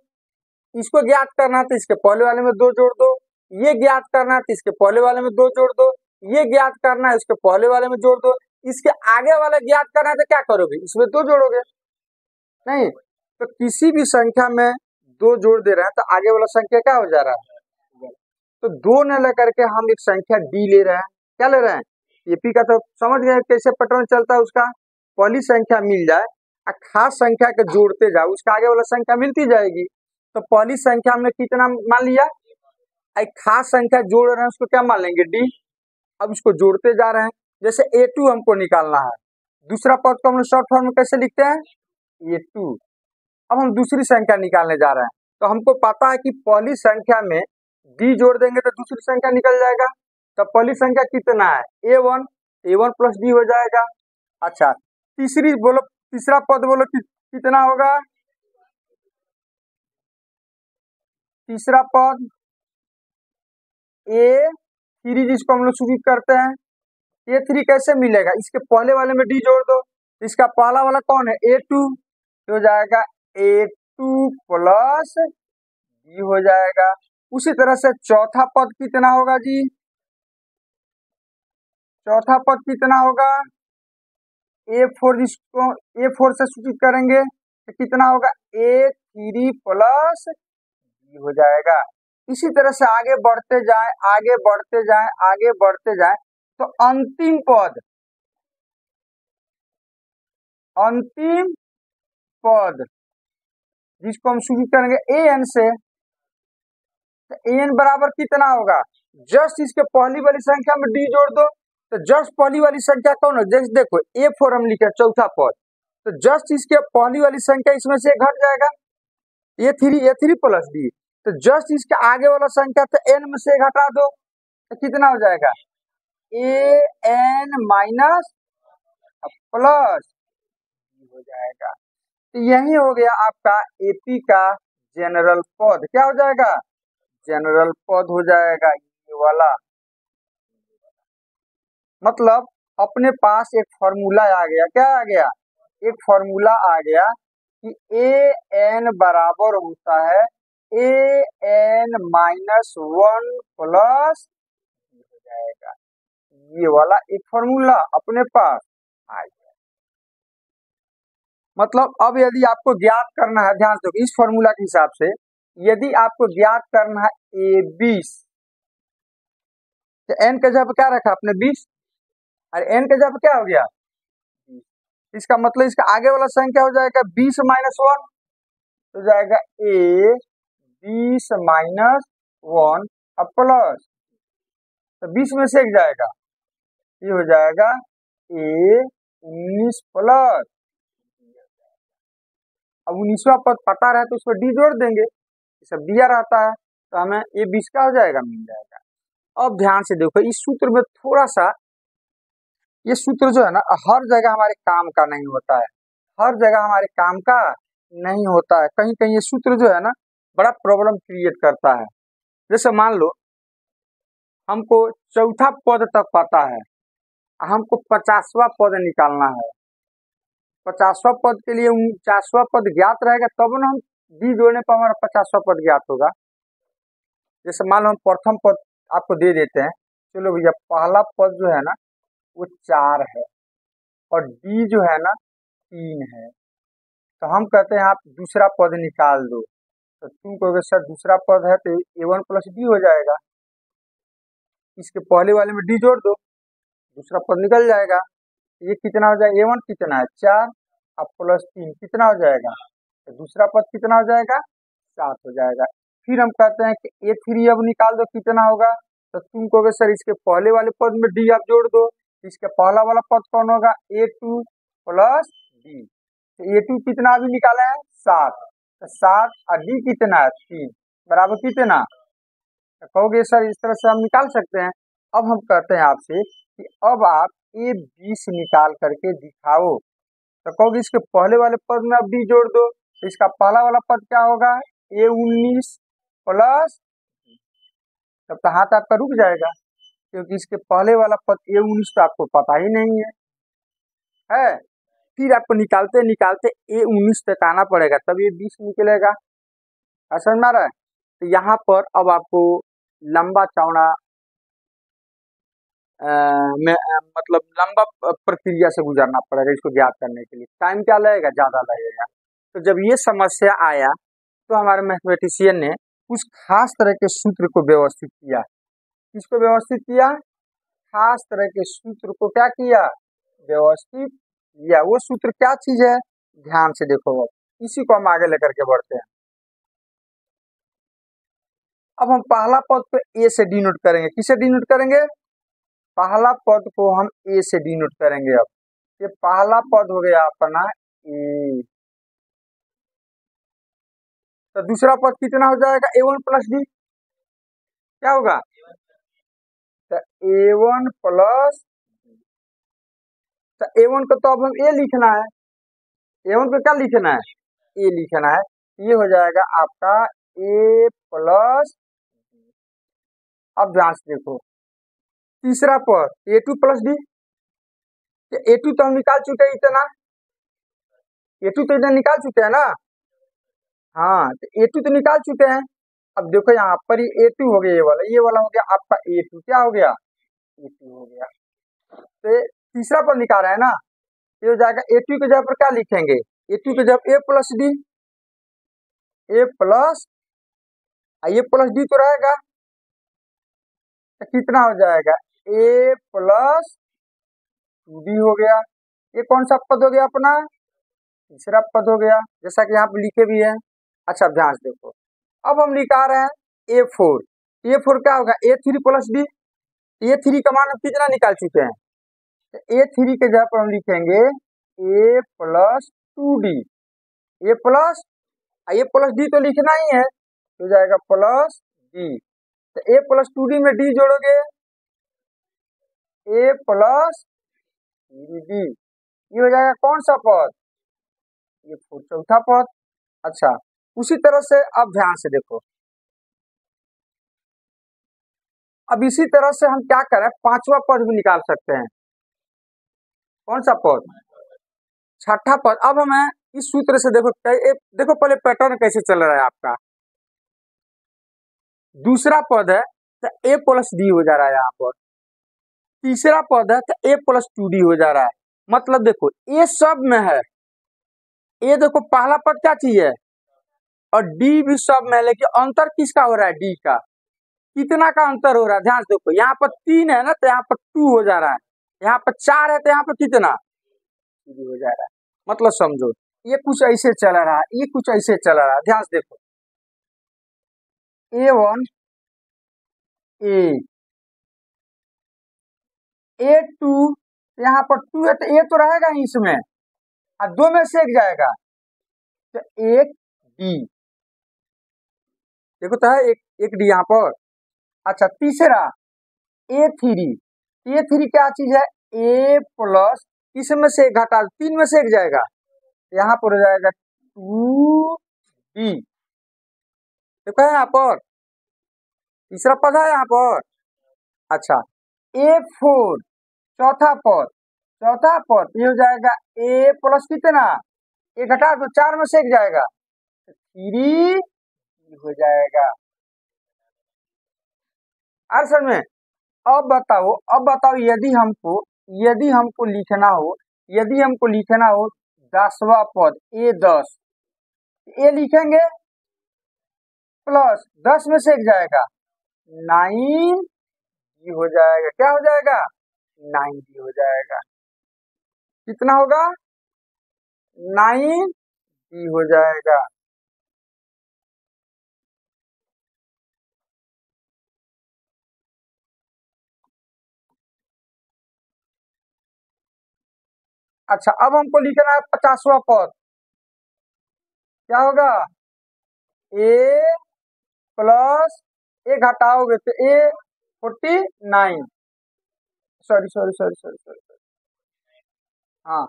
इसको ज्ञात करना है तो इसके पहले वाले में 2 जोड़ दो। ये ज्ञात करना है तो इसके पहले वाले में 2 जोड़ दो। ये ज्ञात करना है इसके पहले वाले में जोड़ दो। इसके आगे वाला ज्ञात करना है तो क्या करोगे, इसमें 2 जोड़ोगे। नहीं तो किसी भी संख्या में 2 जोड़ दे रहे हैं तो आगे वाला संख्या क्या हो जा रहा है। तो 2 न लेकर के हम एक संख्या डी ले रहे हैं। क्या ले रहे हैं, एपी का तो समझ गए कैसे पैटर्न चलता है उसका। पहली संख्या मिल जाए और खास संख्या के जोड़ते जाओ, उसके आगे वाला संख्या मिलती जाएगी। तो पहली संख्या हमने कितना मान लिया, एक खास संख्या जोड़ रहे हैं उसको क्या मान लेंगे, डी। अब इसको जोड़ते जा रहे हैं, जैसे ए2 हमको निकालना है, दूसरा पद को हम शॉर्ट फॉर्म में कैसे लिखते हैं, ए2। अब हम दूसरी संख्या निकालने जा रहे हैं, तो हमको पता है कि पहली संख्या में डी जोड़ देंगे तो दूसरी संख्या निकल जाएगा। तो पहली संख्या कितना है, ए1, ए1 प्लस डी हो जाएगा। अच्छा तीसरी बोलो, तीसरा पद बोलो कितना होगा, तीसरा पद ए3 जिसको हम लोग सूचित करते हैं। ए3 कैसे मिलेगा, इसके पहले वाले में डी जोड़ दो, इसका पहला वाला कौन है, ए2, हो जाएगा ए2 प्लस डी हो जाएगा। उसी तरह से चौथा पद कितना होगा जी, चौथा पद कितना होगा, ए4, जिसको ए4 से सूचित करेंगे तो कितना होगा, ए3 प्लस डी हो जाएगा। इसी तरह से आगे बढ़ते जाएं, आगे बढ़ते जाएं, आगे बढ़ते जाएं, तो अंतिम पद, अंतिम पद जिसको हम सूचित करेंगे ए एन से, तो ए एन बराबर कितना होगा, जस्ट इसके पहली वाली संख्या में डी जोड़ दो। तो जस्ट पहली वाली संख्या कौन है, जैसे देखो ए4 हम लिखे चौथा पद, तो जस्ट इसके पहली वाली संख्या इसमें से घट जाएगा, ए3 प्लस डी। तो जस्ट इसके आगे वाला संख्या तो एन में से घटा दो तो कितना हो जाएगा, ए एन माइनस प्लस हो जाएगा। तो यही हो गया आपका एपी का जनरल पद। क्या हो जाएगा, जनरल पद हो जाएगा ये वाला। मतलब अपने पास एक फॉर्मूला आ गया, क्या आ गया, एक फॉर्मूला आ गया कि ए एन बराबर होता है ए एन माइनस 1 प्लस हो जाएगा। ये वाला एक फॉर्मूला अपने पास आ गया। मतलब अब यदि आपको ज्ञात करना है, ध्यान दो इस फॉर्मूला के हिसाब से, यदि आपको ज्ञात करना है a20, तो n के जगह क्या रखा आपने 20, और n के जगह क्या हो गया, इसका मतलब इसका आगे वाला संख्या हो जाएगा 20 माइनस 1, हो जाएगा ए 20 माइनस 1 अब प्लस, तो 20 में से एक जाएगा, ये हो जाएगा ए 19 प्लस। अब 19वां पद पता रहे तो उसको डी जोड़ देंगे, सब दिया रहता है, तो हमें ये 20 का हो जाएगा, मिल जाएगा। अब ध्यान से देखो इस सूत्र में थोड़ा सा, ये सूत्र जो है ना हर जगह हमारे काम का नहीं होता है, हर जगह हमारे काम का नहीं होता है, कहीं कहीं ये सूत्र जो है ना बड़ा प्रॉब्लम क्रिएट करता है। जैसे मान लो हमको चौथा पद तक पता है, हमको 50वां पद निकालना है, 50वां पद के लिए 49वां पद ज्ञात रहेगा तब ना हम डी जोड़ने पर हमारा 50वां पद ज्ञात होगा। जैसे मान लो हम प्रथम पद आपको दे देते हैं, चलो भैया पहला पद जो है ना वो 4 है और डी जो है ना 3 है, तो हम कहते हैं आप दूसरा पद निकाल दो, तो तुम कहोगे सर दूसरा पद है तो a1 प्लस डी हो जाएगा, इसके पहले वाले में डी जोड़ दो, दूसरा पद निकल जाएगा। ये कितना हो जाएगा, a1 कितना है 4 अब प्लस 3 कितना हो जाएगा, तो दूसरा पद कितना हो जाएगा 7 हो जाएगा। फिर हम कहते हैं कि a3 अब निकाल दो कितना होगा, तो तुम कहोगे सर इसके पहले वाले पद में डी आप जोड़ दो, इसका पहला वाला पद कौन होगा a2 प्लस डी, तो a2 कितना अभी निकाला है 7, तो 7 और डी कितना है 3 बराबर कितना, तो कहोगे सर इस तरह से हम निकाल सकते हैं। अब हम कहते हैं आपसे कि अब आप a20 निकाल करके दिखाओ, तो कहोगे इसके पहले वाले पद में आप डी जोड़ दो, तो इसका पहला वाला पद क्या होगा, A19 प्लस, तब तो हाथ आपका रुक जाएगा क्योंकि इसके पहले वाला पद A19 तो आपको पता ही नहीं है। फिर आपको निकालते निकालते A19 तक आना पड़ेगा, तब ये 20 निकलेगा। समझ में आ रहा है। तो यहाँ पर अब आपको लंबा चौड़ा मतलब लंबा प्रक्रिया से गुजरना पड़ेगा इसको ज्ञात करने के लिए। टाइम क्या लगेगा, ज्यादा लगेगा। तो जब ये समस्या आया तो हमारे मैथमेटिशियन ने कुछ खास तरह के सूत्र को व्यवस्थित किया। किसको व्यवस्थित किया, खास तरह के सूत्र को क्या किया, व्यवस्थित किया। वो सूत्र क्या चीज है, ध्यान से देखो, इसी को हम आगे लेकर के बढ़ते हैं। अब हम पहला पद को ए से डिनोट करेंगे। किसे डिनोट करेंगे, पहला पद को हम ए से डिनोट करेंगे। अब ये पहला पद हो गया अपना ए, तो दूसरा पद कितना हो जाएगा, A1 प्लस डी। क्या होगा, तो A1 प्लस, तो A1 को तो अब हम ए लिखना है, A1 को क्या लिखना है, ए लिखना है। ये हो जाएगा आपका ए प्लस, अब ध्यान से देखो तीसरा पद A2 प्लस डी। A2 तो हम निकाल चुके हैं इतना, A2 तो इतना निकाल चुके हैं ना, हाँ तो A2 तो निकाल चुके हैं। अब देखो यहाँ पर ये A2 हो गया, ये वाला हो गया आपका A2, क्या हो गया, A2 हो गया। तो तीसरा पर निकाल रहे हैं ना, ये हो जाएगा A2 के जगह पर क्या लिखेंगे, A2 के जगह A plus D, A plus ये प्लस डी तो रहेगा, तो कितना हो जाएगा, A प्लस 2D हो गया। ये कौन सा पद हो गया अपना, तीसरा पद हो गया, जैसा कि यहाँ पे लिखे भी है। अच्छा ध्यान से देखो, अब हम निकाल रहे हैं A4। A4 क्या होगा, A3 प्लस डी। A3 का मान हम कितना निकाल चुके हैं, तो A3 के जगह पर हम लिखेंगे A plus 2D, A plus D तो लिखना ही है, तो जाएगा प्लस डी। तो A प्लस 2D में D जोड़ोगे, A प्लस डी, ये हो जाएगा कौन सा पद, ये चौथा पद। अच्छा उसी तरह से अब ध्यान से देखो, अब इसी तरह से हम क्या करें, पांचवा पद भी निकाल सकते हैं। कौन सा पद, छठा पद। अब हमें इस सूत्र से देखो, देखो पहले पैटर्न कैसे चल रहा है आपका। दूसरा पद है तो A प्लस डी हो जा रहा है यहाँ पर, तीसरा पद है तो A प्लस 2D हो जा रहा है। मतलब देखो A सब में है, A देखो पहला पद क्या चीज है, और D भी सब में है, लेकिन अंतर किसका हो रहा है, D का। कितना का अंतर हो रहा है, ध्यान से देखो, यहाँ पर 3 है ना तो यहाँ पर 2 हो जा रहा है, यहाँ पर 4 है तो यहाँ पर कितना, 3 हो जा रहा है। मतलब समझो ये कुछ ऐसे चला रहा है, ये कुछ ऐसे चला रहा है। ध्यान से देखो A1 A, A2, यहाँ पर 2 है तो A तो रहेगा ही इसमें, और 2 में से एक जाएगा तो एक D, देखो तो है एक D यहाँ पर। अच्छा तीसरा A3, A3 क्या चीज है, A प्लस, इसमें से एक घटा 3 में से एक जाएगा, यहाँ पर हो जाएगा 2D। देखो यहाँ पर तीसरा पद है यहाँ पर। अच्छा A4 चौथा पद, ये हो जाएगा A प्लस कितना, ये घटा दो 4 में से एक जाएगा, 3 हो जाएगा। आंसर में अब बताओ यदि हमको लिखना हो 10वां पद A10, ए लिखेंगे प्लस 10 में से एक जाएगा 9 हो जाएगा, क्या हो जाएगा, 9 हो जाएगा। कितना होगा, 9 हो जाएगा। अच्छा अब हमको लिखना है 50वां पद, क्या होगा, A प्लस ए घटाओगे तो A49, सॉरी, हाँ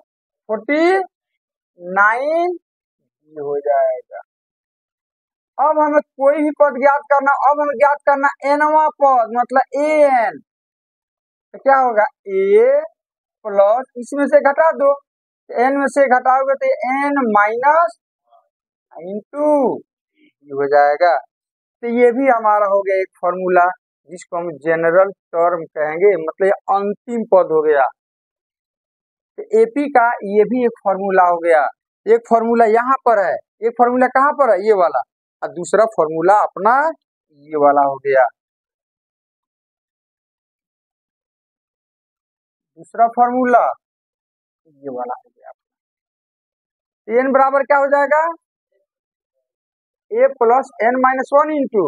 49 ये हो जाएगा। अब हमें कोई भी पद ज्ञात करना, अब हमें ज्ञात करना एनवा पद मतलब ए एन, तो क्या होगा ए प्लस इसमें से घटा दो, एन में से घटाओगे तो एन माइनस इंटू ये हो जाएगा। तो ये भी हमारा हो गया एक फॉर्मूला जिसको हम जनरल टर्म कहेंगे, मतलब ये अंतिम पद हो गया। तो एपी का ये भी एक फॉर्मूला हो गया। एक फॉर्मूला यहाँ पर है, एक फॉर्मूला कहाँ पर है ये वाला, और दूसरा फॉर्मूला अपना ये वाला हो गया। दूसरा फॉर्मूला ये वाला हो गया। एन बराबर क्या हो जाएगा a plus n minus one into.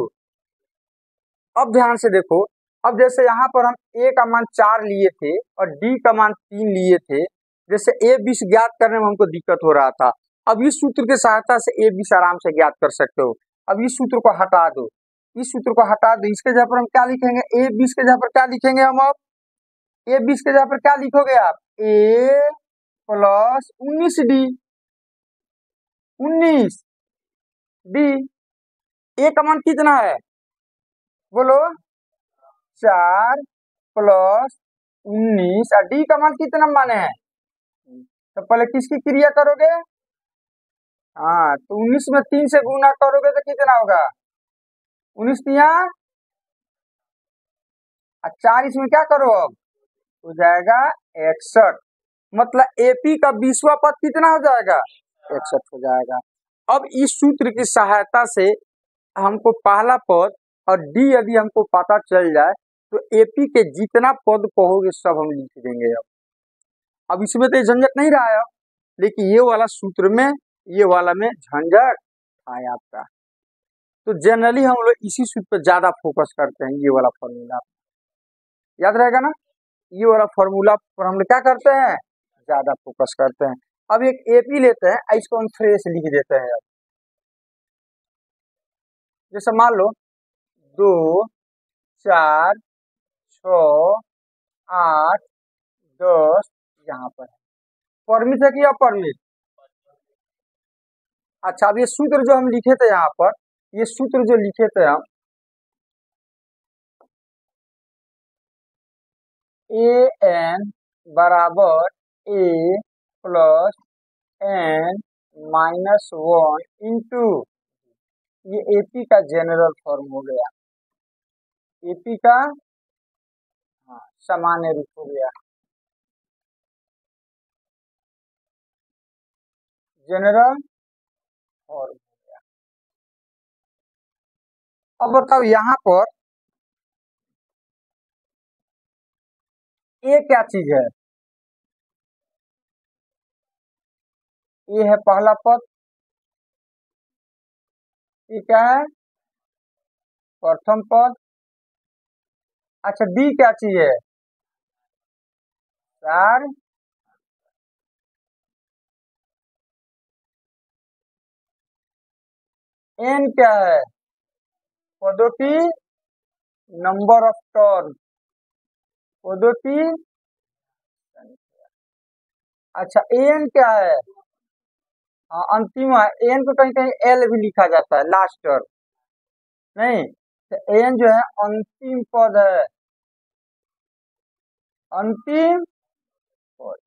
अब ध्यान से देखो, अब जैसे यहाँ पर हम ए का मान 4 लिए थे और डी का मान 3 लिए थे, जैसे ए 20 ज्ञात करने में हमको दिक्कत हो रहा था, अब इस सूत्र की सहायता से ए 20 आराम से ज्ञात कर सकते हो। अब इस सूत्र को हटा दो, इस सूत्र को हटा दो, इसके जगह पर हम क्या लिखेंगे ए 20 के जगह पर क्या लिखेंगे हम, अब ए 20 के जगह पर क्या लिखोगे आप ए प्लस 19 डी, 19 डी। ए का मान कितना है बोलो 4 प्लस 19 और डी का मान कितना माने हैं, तो पहले किसकी क्रिया करोगे, हाँ तो 19 में 3 से गुना करोगे तो कितना होगा 19 दिया, और 4 इसमें क्या करो अब हो जाएगा 61, मतलब एपी का 20वां पद कितना हो जाएगा 61 हो जाएगा। अब इस सूत्र की सहायता से हमको पहला पद और डी यदि हमको पता चल जाए तो एपी के जितना पद कहोगे सब हम लिख देंगे। अब इसमें तो झंझट नहीं रहा है, लेकिन ये वाला सूत्र में ये वाला में झंझट आया आपका। तो जनरली हम लोग इसी सूत्र पर ज्यादा फोकस करते हैं, ये वाला फॉर्मूला याद रहेगा ना, ये वाला फॉर्मूला पर हम लोग क्या करते हैं ज्यादा फोकस करते हैं। अब एक एपी लेते हैं, इसको हम फ्रेश लिख देते हैं। जैसे मान लो 2 4 6 8 10 यहाँ पर परमिट है कि अपरमिट। अच्छा, अब ये सूत्र जो हम लिखे थे यहाँ पर, ये सूत्र जो लिखे थे हम ए एन बराबर a plus n minus 1 into, ये एपी का जनरल फॉर्म हो गया, एपी का हाँ सामान्य रूप हो गया, जनरल फॉर्म हो गया। अब बताओ यहाँ पर ए क्या चीज है, ये है पहला पद, ये क्या है प्रथम पद। अच्छा डी क्या चीज है 4, एन क्या है पदों की नंबर ऑफ टर्न, पदों की। अच्छा एन क्या है, हाँ अंतिम है, एन को कहीं कहीं एल भी लिखा जाता है लास्ट टर्म, नहीं तो एन जो है अंतिम पद है, अंतिम पद।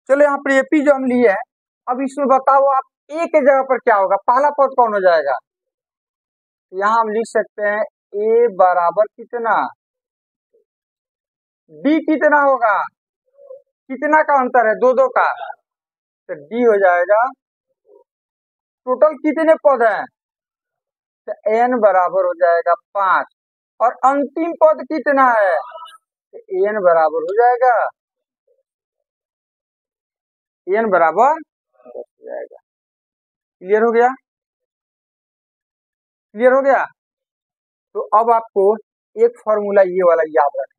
चलो यहाँ पर एपी जो हम लिए हैं, अब इसमें बताओ आप ए के जगह पर क्या होगा, पहला पद कौन हो जाएगा, यहाँ हम लिख सकते हैं ए बराबर कितना, डी कितना होगा, कितना का अंतर है 2 2 का, तो डी हो जाएगा। टोटल कितने पद हैं, तो एन बराबर हो जाएगा 5, और अंतिम पद कितना है, तो एन बराबर हो जाएगा, एन बराबर 10 हो जाएगा। क्लियर हो गया, क्लियर हो गया। तो अब आपको एक फॉर्मूला ये वाला याद रखना,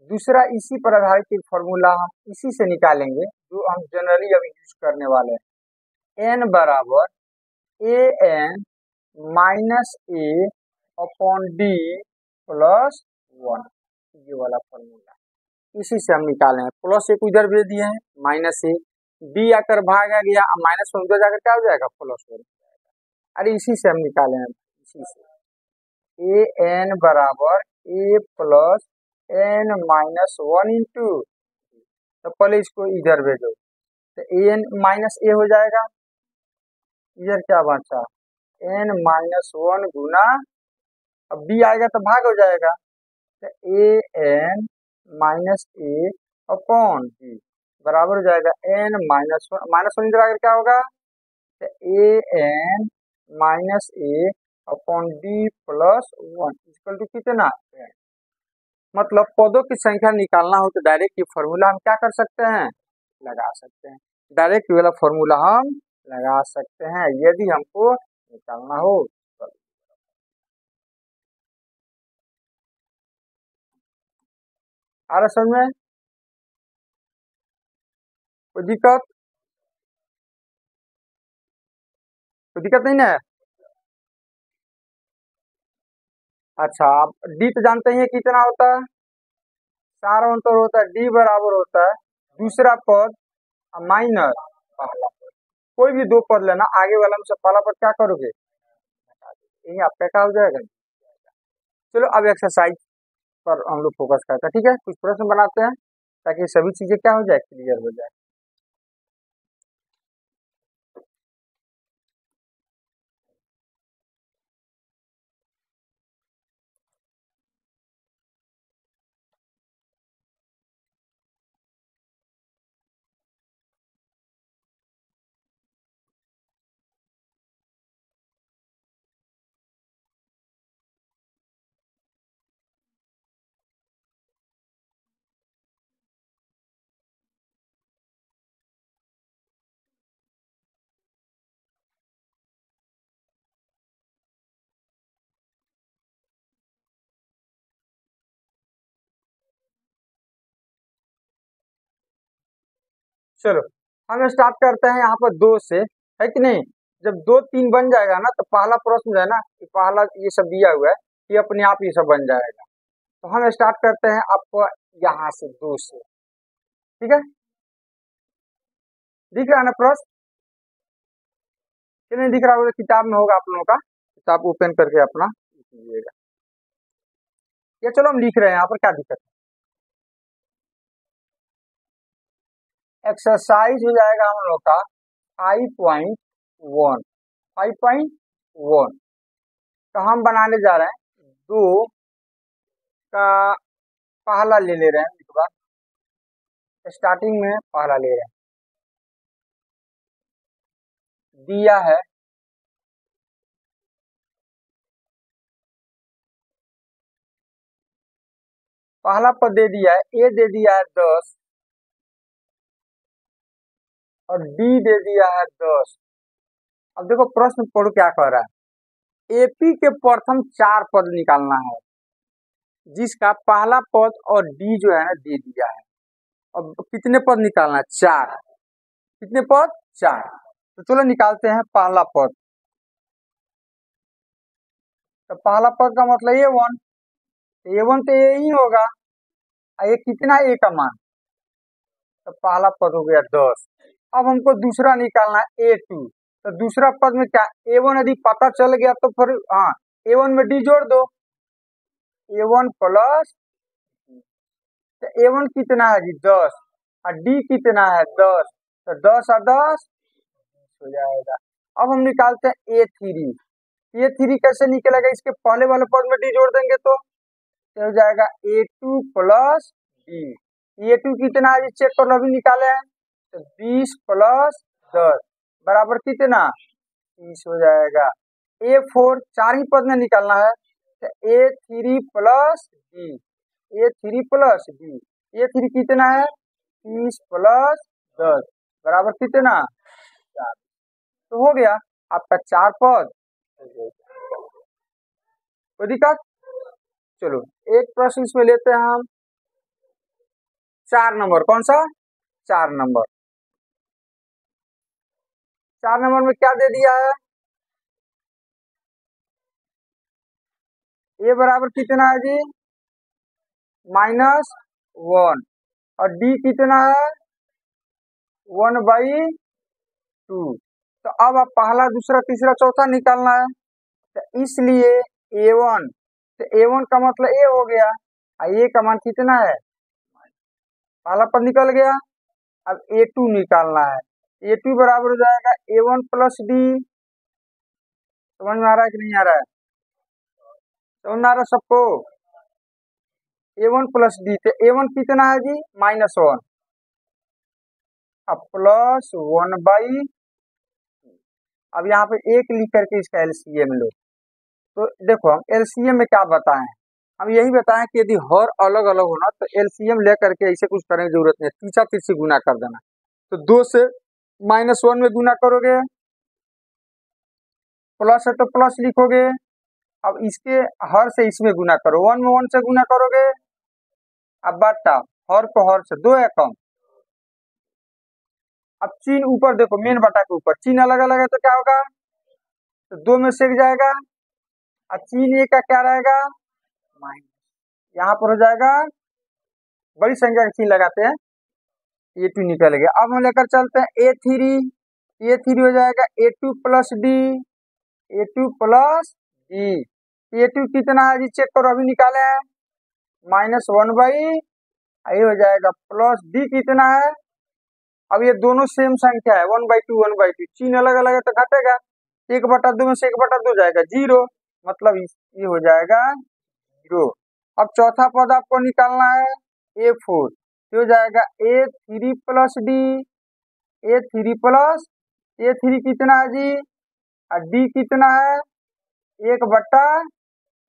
दूसरा इसी पर आधारित एक फॉर्मूला हम इसी से निकालेंगे जो हम जनरली अभी यूज करने वाले हैं, एन बराबर ए N minus A upon D plus 1, ये वाला फॉर्मूला इसी से हम निकाले हैं। प्लस एक उधर भेज दिए हैं, माइनस ए डी आकर भागा गया, माइनस वन उधर जाकर क्या हो जाएगा, प्लस वन। अरे इसी से हम निकाले हैं, इसी से ए एन बराबर a plus n minus one into, तो पहले इसको इधर भेजो, तो ए एन माइनस ए हो जाएगा, इधर क्या बचा, एन माइनस वन गुना, अब बी आएगा तो भाग हो जाएगा, तो A N minus A upon B बराबर हो जाएगा एन माइनस वन इधर आकर क्या होगा, तो A N minus A upon B plus one equal to कितना, मतलब पदों की संख्या निकालना हो तो डायरेक्ट ये फॉर्मूला हम क्या कर सकते हैं, लगा सकते हैं, डायरेक्ट वाला फॉर्मूला हम लगा सकते हैं यदि हमको निकालना हो। आ रहा समझ में, कोई दिक्कत, कोई दिक्कत नहीं ना है। अच्छा आप डी तो जानते हैं कितना होता है, सारा अंतर होता है, डी बराबर होता है दूसरा पद माइनस पहला पद, कोई भी दो पद लेना, आगे वाला में से पहला पद क्या करोगे, यही आपका क्या हो जाएगा। चलो अब एक्सरसाइज पर हम लोग फोकस करते हैं, ठीक है, कुछ प्रश्न बनाते हैं ताकि सभी चीजें क्या हो जाए, क्लियर हो जाए। चलो हम स्टार्ट करते हैं यहाँ पर दो से, है कि नहीं, जब दो तीन बन जाएगा ना तो पहला प्रश्न है ना कि पहला ये सब दिया हुआ है, ये अपने आप ये सब बन जाएगा, तो हम स्टार्ट करते हैं आपको यहाँ से दो से, ठीक है, दिख रहा है ना प्रश्न, कि नहीं दिख रहा होगा, किताब में होगा आप लोगों का, किताब ओपन करके अपना लीजिएगा, या चलो हम लिख रहे हैं यहाँ पर, क्या दिक्कत है। एक्सरसाइज हो जाएगा हम लोग का 5.1, 5.1, तो हम बनाने जा रहे हैं दो का पहला ले रहे हैं, एक बार स्टार्टिंग में पहला ले रहे हैं, दिया है पहला पद दे दिया है, ए दे दिया है 10 और डी दे दिया है 10। अब देखो प्रश्न पढ़ो क्या कह रहा है, एपी के प्रथम चार पद निकालना है जिसका पहला पद और डी जो है ना दे दिया है। अब कितने पद निकालना है, चार, कितने पद, चार, तो चलो निकालते हैं पहला पद, तो पहला पद का मतलब ए वन तो ये ही होगा, ये कितना ए का मान, तो पहला पद हो गया 10। अब हमको दूसरा निकालना है A2, तो दूसरा पद में क्या, A1 यदि पता चल गया तो फिर हाँ A1 में D जोड़ दो, A1 प्लस, तो A1 कितना है जी 10 और D कितना है 10, तो 10 और 10 हो जाएगा। अब हम निकालते हैं A3 कैसे निकलेगा, इसके पहले वाले पद में D जोड़ देंगे तो हो जाएगा A2 प्लस D, A2 कितना है चेक कर लो, अभी निकाले हैं, तो 20 प्लस 10 बराबर कितना 30 हो जाएगा। A4 चार ही पद में निकालना है, तो A3 plus D, A3 plus D, A3 कितना है 30 प्लस 10 बराबर कितना 4, तो हो गया आपका चार पद। कोई दिक्कत, चलो एक प्रश्न इसमें लेते हैं हम, 4 नंबर, कौन सा 4 नंबर, 4 नंबर में क्या दे दिया है, ए बराबर कितना है जी -1 और डी कितना है 1/2। तो अब आप पहला दूसरा तीसरा चौथा निकालना है, तो इसलिए A1, तो A1 का मतलब A हो गया, A का मान कितना है, पहला पद निकल गया। अब A2 निकालना है, A2 बराबर हो जाएगा A1 प्लस D। समझ में आ रहा है कि नहीं आ रहा है, समझ में आ रहा है सबको। A1 प्लस D, तो A1 कितना है जी, -1, अब +1/। अब यहाँ पे एक लिख करके इसका एलसीएम लो। तो देखो हम एलसीएम में क्या बताएं, हम यही बताएं कि यदि हर अलग अलग होना तो एलसीएम लेकर के ऐसे कुछ करने की जरूरत नहीं, तीसरा तीर से गुना कर देना। तो 2 से -1 में गुना करोगे, प्लस है तो प्लस लिखोगे। अब इसके हर से इसमें गुना करो, 1 में 1 से गुना करोगे। अब बटा, हर को हर से 2 है कम। अब चिन्ह ऊपर देखो, मेन बटा के ऊपर चिन्ह अलग अलग है तो क्या होगा, तो 2 में सेक जाएगा। और चिन्ह ए का क्या रहेगा, माइनस, यहाँ पर हो जाएगा, बड़ी संख्या का चिन्ह लगाते हैं, A2 निकल गया। अब हम लेकर चलते हैं A3 हो जाएगा A2 plus D, A2 plus D. A2 कितना है जी, चेक करो, अभी निकाले हैं, -1/, ये हो जाएगा प्लस डी कितना है। अब ये दोनों सेम संख्या है, 1/2 चिन्ह अलग अलग है तो घटेगा, 1/2 में से 1/2 जाएगा 0, मतलब ये हो जाएगा 0। अब चौथा पद आपको निकालना है A4, ये हो जाएगा A3 plus D, A3 plus, A3 कितना है जी, और डी कितना है, 1/,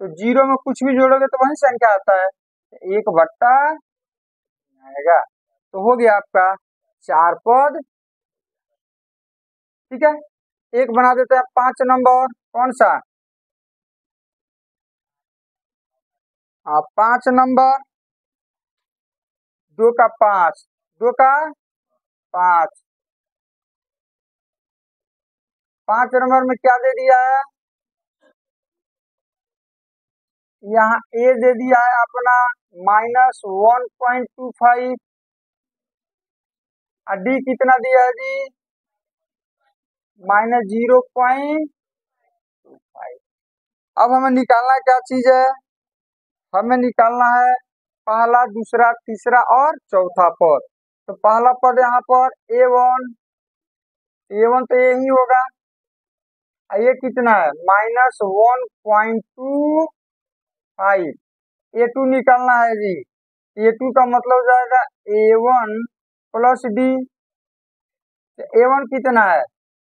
तो 0 में कुछ भी जोड़ोगे तो वही संख्या आता है, 1/, आएगा। तो हो गया आपका 4 पद, ठीक है। एक बना देते हैं 5 नंबर, कौन सा, 5 नंबर, 2 का 5, 2 का 5, 5 नंबर में क्या दे दिया है, यहाँ ए दे दिया है अपना -1.25, और डी कितना दिया है जी, -0.25। अब हमें निकालना क्या चीज है, हमें निकालना है पहला दूसरा तीसरा और चौथा पद। तो पहला पद यहाँ पर A1, A1 तो यही होगा, ये कितना है, -1.25। A2 निकालना है जी, A2 का मतलब हो जाएगा A1 प्लस डी, A1 कितना है,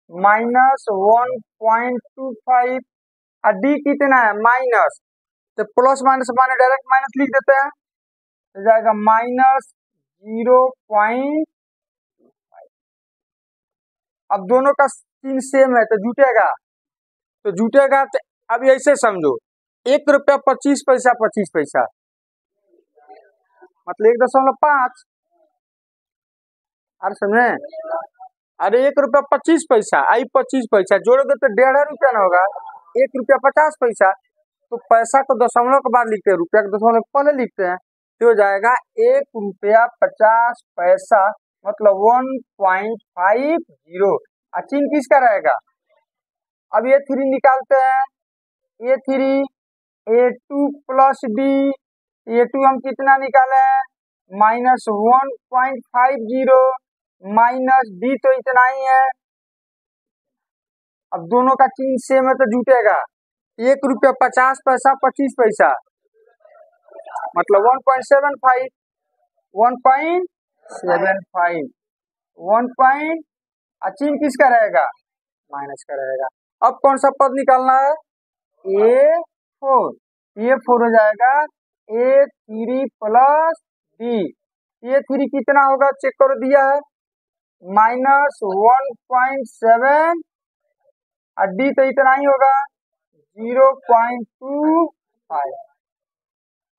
-1.25, और डी कितना है, माइनस, तो प्लस माइनस माने डायरेक्ट माइनस लिख देते हैं, हो जाएगा -0.25। अब दोनों का चिन्ह सेम है तो जुटेगा, तो जुटेगा तो अब ऐसे समझो, 1 रुपया 25 पैसा 25 पैसा, मतलब 1.5। अरे समझे, अरे 1 रुपया 25 पैसा, आई 25 पैसा जोड़ोगे तो 1.5 रुपया ना होगा, 1 रुपया 50 पैसा। तो पैसा को दशमलव के बाद लिखते हैं, रुपया को दशमलव के पहले लिखते हैं, तो हो जाएगा 1 रुपया 50 पैसा, मतलब 1.50। चिन्ह किसका रहेगा, अब A3 निकालते हैं, A3 A2 plus D, A2 हम कितना निकाले हैं, -1.50, माइनस डी तो इतना ही है। अब दोनों का चिन्ह सेम है तो जुटेगा, 1 रुपया 50 पैसा 25 पैसा, मतलब 1.75, 1.75, 1 चिन्ह किसका रहेगा, माइनस का रहेगा। अब कौन सा पद निकालना है, A4, A4 हो जाएगा A3 प्लस डी, A3 कितना होगा चेक करो, दिया है -1.7, और डी तो इतना ही होगा 0.25।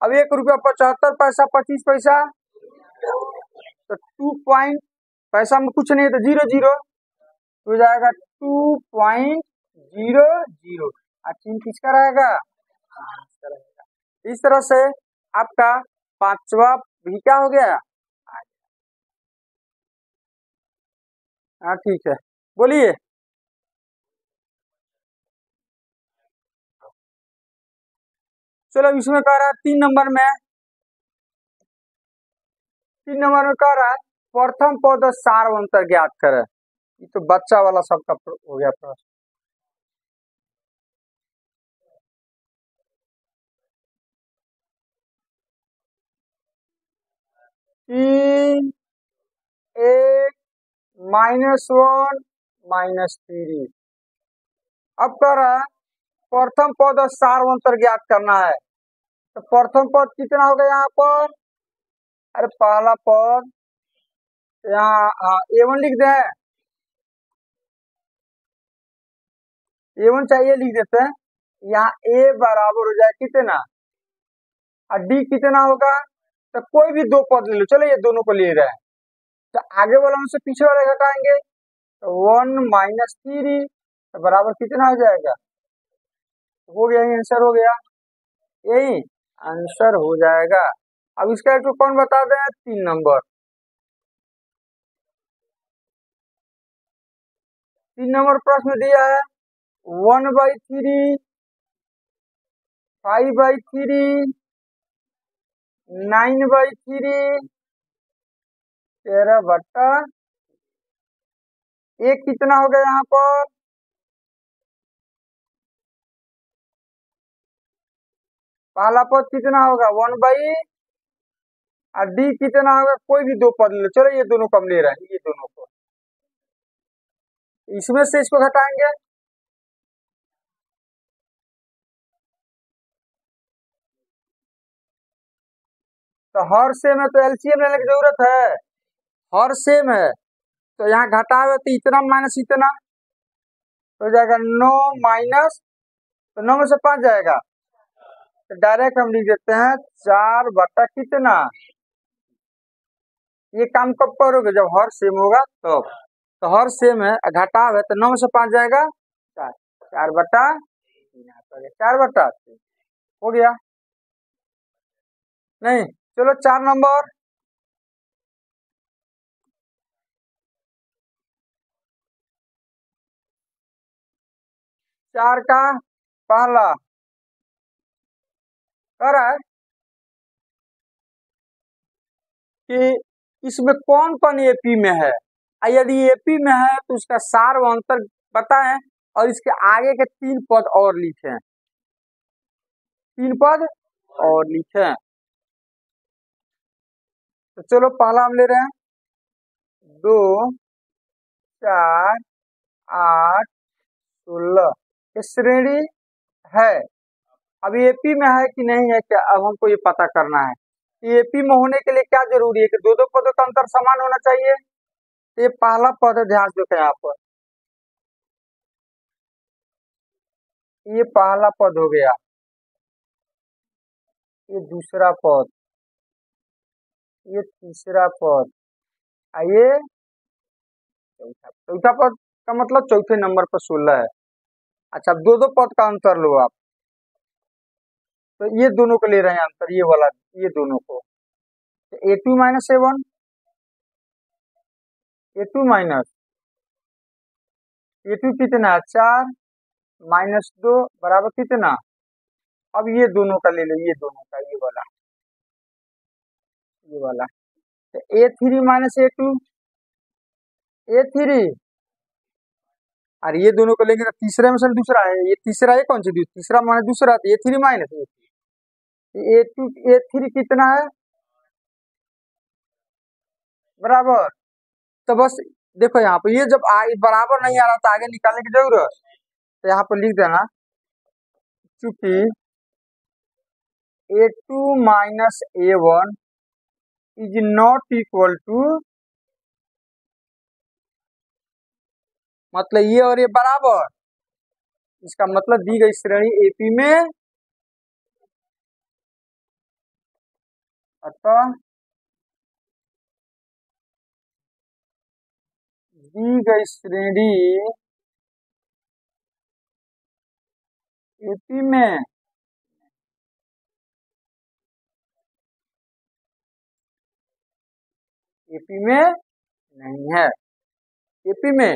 अब 1 रुपया 75 पैसा 25 पैसा, तो 2 पैसा में कुछ नहीं है तो 0 हो जाएगा 2.00, चिन्ह किसका रहेगा, इस तरह से आपका पांचवा भी क्या हो गया। हाँ ठीक है, बोलिए। चलो इसमें कह रहा है 3 नंबर में, 3 नंबर में कह रहा है प्रथम पद सारवंतर ज्ञात करे। ये तो बच्चा वाला सबका हो गया प्रश्न। तीन, एक, -1, -3। अब कह रहा है प्रथम पद और सारवंतर ज्ञात करना है। तो प्रथम पद कितना होगा यहाँ पर? अरे पहला पद यहाँ A1 लिख दे, A1 चाहिए लिख देते हैं। यहाँ A बराबर हो जाए कितना और D कितना होगा? तो कोई भी दो पद ले लो, चलो ये दोनों को ले रहे हैं, तो आगे वाला उनसे पीछे वाले घटाएंगे, तो 1 - 3 तो बराबर कितना हो जाएगा? हो गया, यही आंसर हो गया, यही आंसर हो जाएगा। अब इसका एक तो कौन बता दें? 3 नंबर, 3 नंबर प्रश्न दिया है 1/3, 5/3, 9/3, 13/। एक कितना हो गया यहाँ पर? पहला पद कितना होगा? 1/। और डी कितना होगा? कोई भी दो पद ले लो, चलो ये दोनों को हम ले रहे हैं, ये दोनों को, इसमें से इसको घटाएंगे, तो हर सेम है तो एलसीएम लेने की जरूरत है, हर सेम है तो यहाँ घटावे तो इतना माइनस इतना हो जाएगा, 9 - तो 9 में से 5 जाएगा, तो डायरेक्ट हम लिख देते हैं 4 बटा कितना। ये काम कब करोगे? जब हर सेम होगा तब, तो हर सेम है घटाव है तो 9 में से 5 जाएगा 4, 4/3 4/3 हो गया। नहीं, चलो 4 नंबर, 4 का पहला कह रहा है कि इसमें कौन कौन एपी में है, और यदि एपी में है तो उसका सार व अंतर बताएं, और इसके आगे के 3 पद और लिखें, 3 पद और लिखें। तो चलो पहला हम ले रहे हैं 2, 4, 8, 16, ये श्रेणी है। अब एपी में है कि नहीं है क्या, अब हमको ये पता करना है। एपी में होने के लिए क्या जरूरी है कि दो दो पदों का अंतर समान होना चाहिए। ये पहला पद है, ध्यान से देखें यहाँ पर, ये पहला पद हो गया, ये दूसरा पद, ये तीसरा पद, ये चौथा पद का मतलब चौथे नंबर पर 16 है। अच्छा, दो दो पद का अंतर लो आप, तो ये दोनों को ले रहे हैं अंतर, ये वाला, ये दोनों को, तो A2 - A1, A2 कितना है? 4 -2 बराबर कितना? अब ये दोनों का ले लो, ये दोनों का, ये वाला, ये वाला, तो A3 - A2, A3, और ये दोनों को लेंगे तो तीसरे में से दूसरा है, ये तीसरा है, कौन सी तीसरा माने दूसरा, तो A3 - A2, A3 कितना है बराबर। तो बस देखो यहाँ पे, ये जब बराबर नहीं आ रहा था आगे निकालने की जरूरत, तो यहाँ पर लिख देना चूंकि A2 - A1 is not equal to, मतलब ये और ये बराबर, इसका मतलब दी गई श्रेणी एपी में, अतः दी गई श्रेणी एपी में एपी में नहीं है। एपी में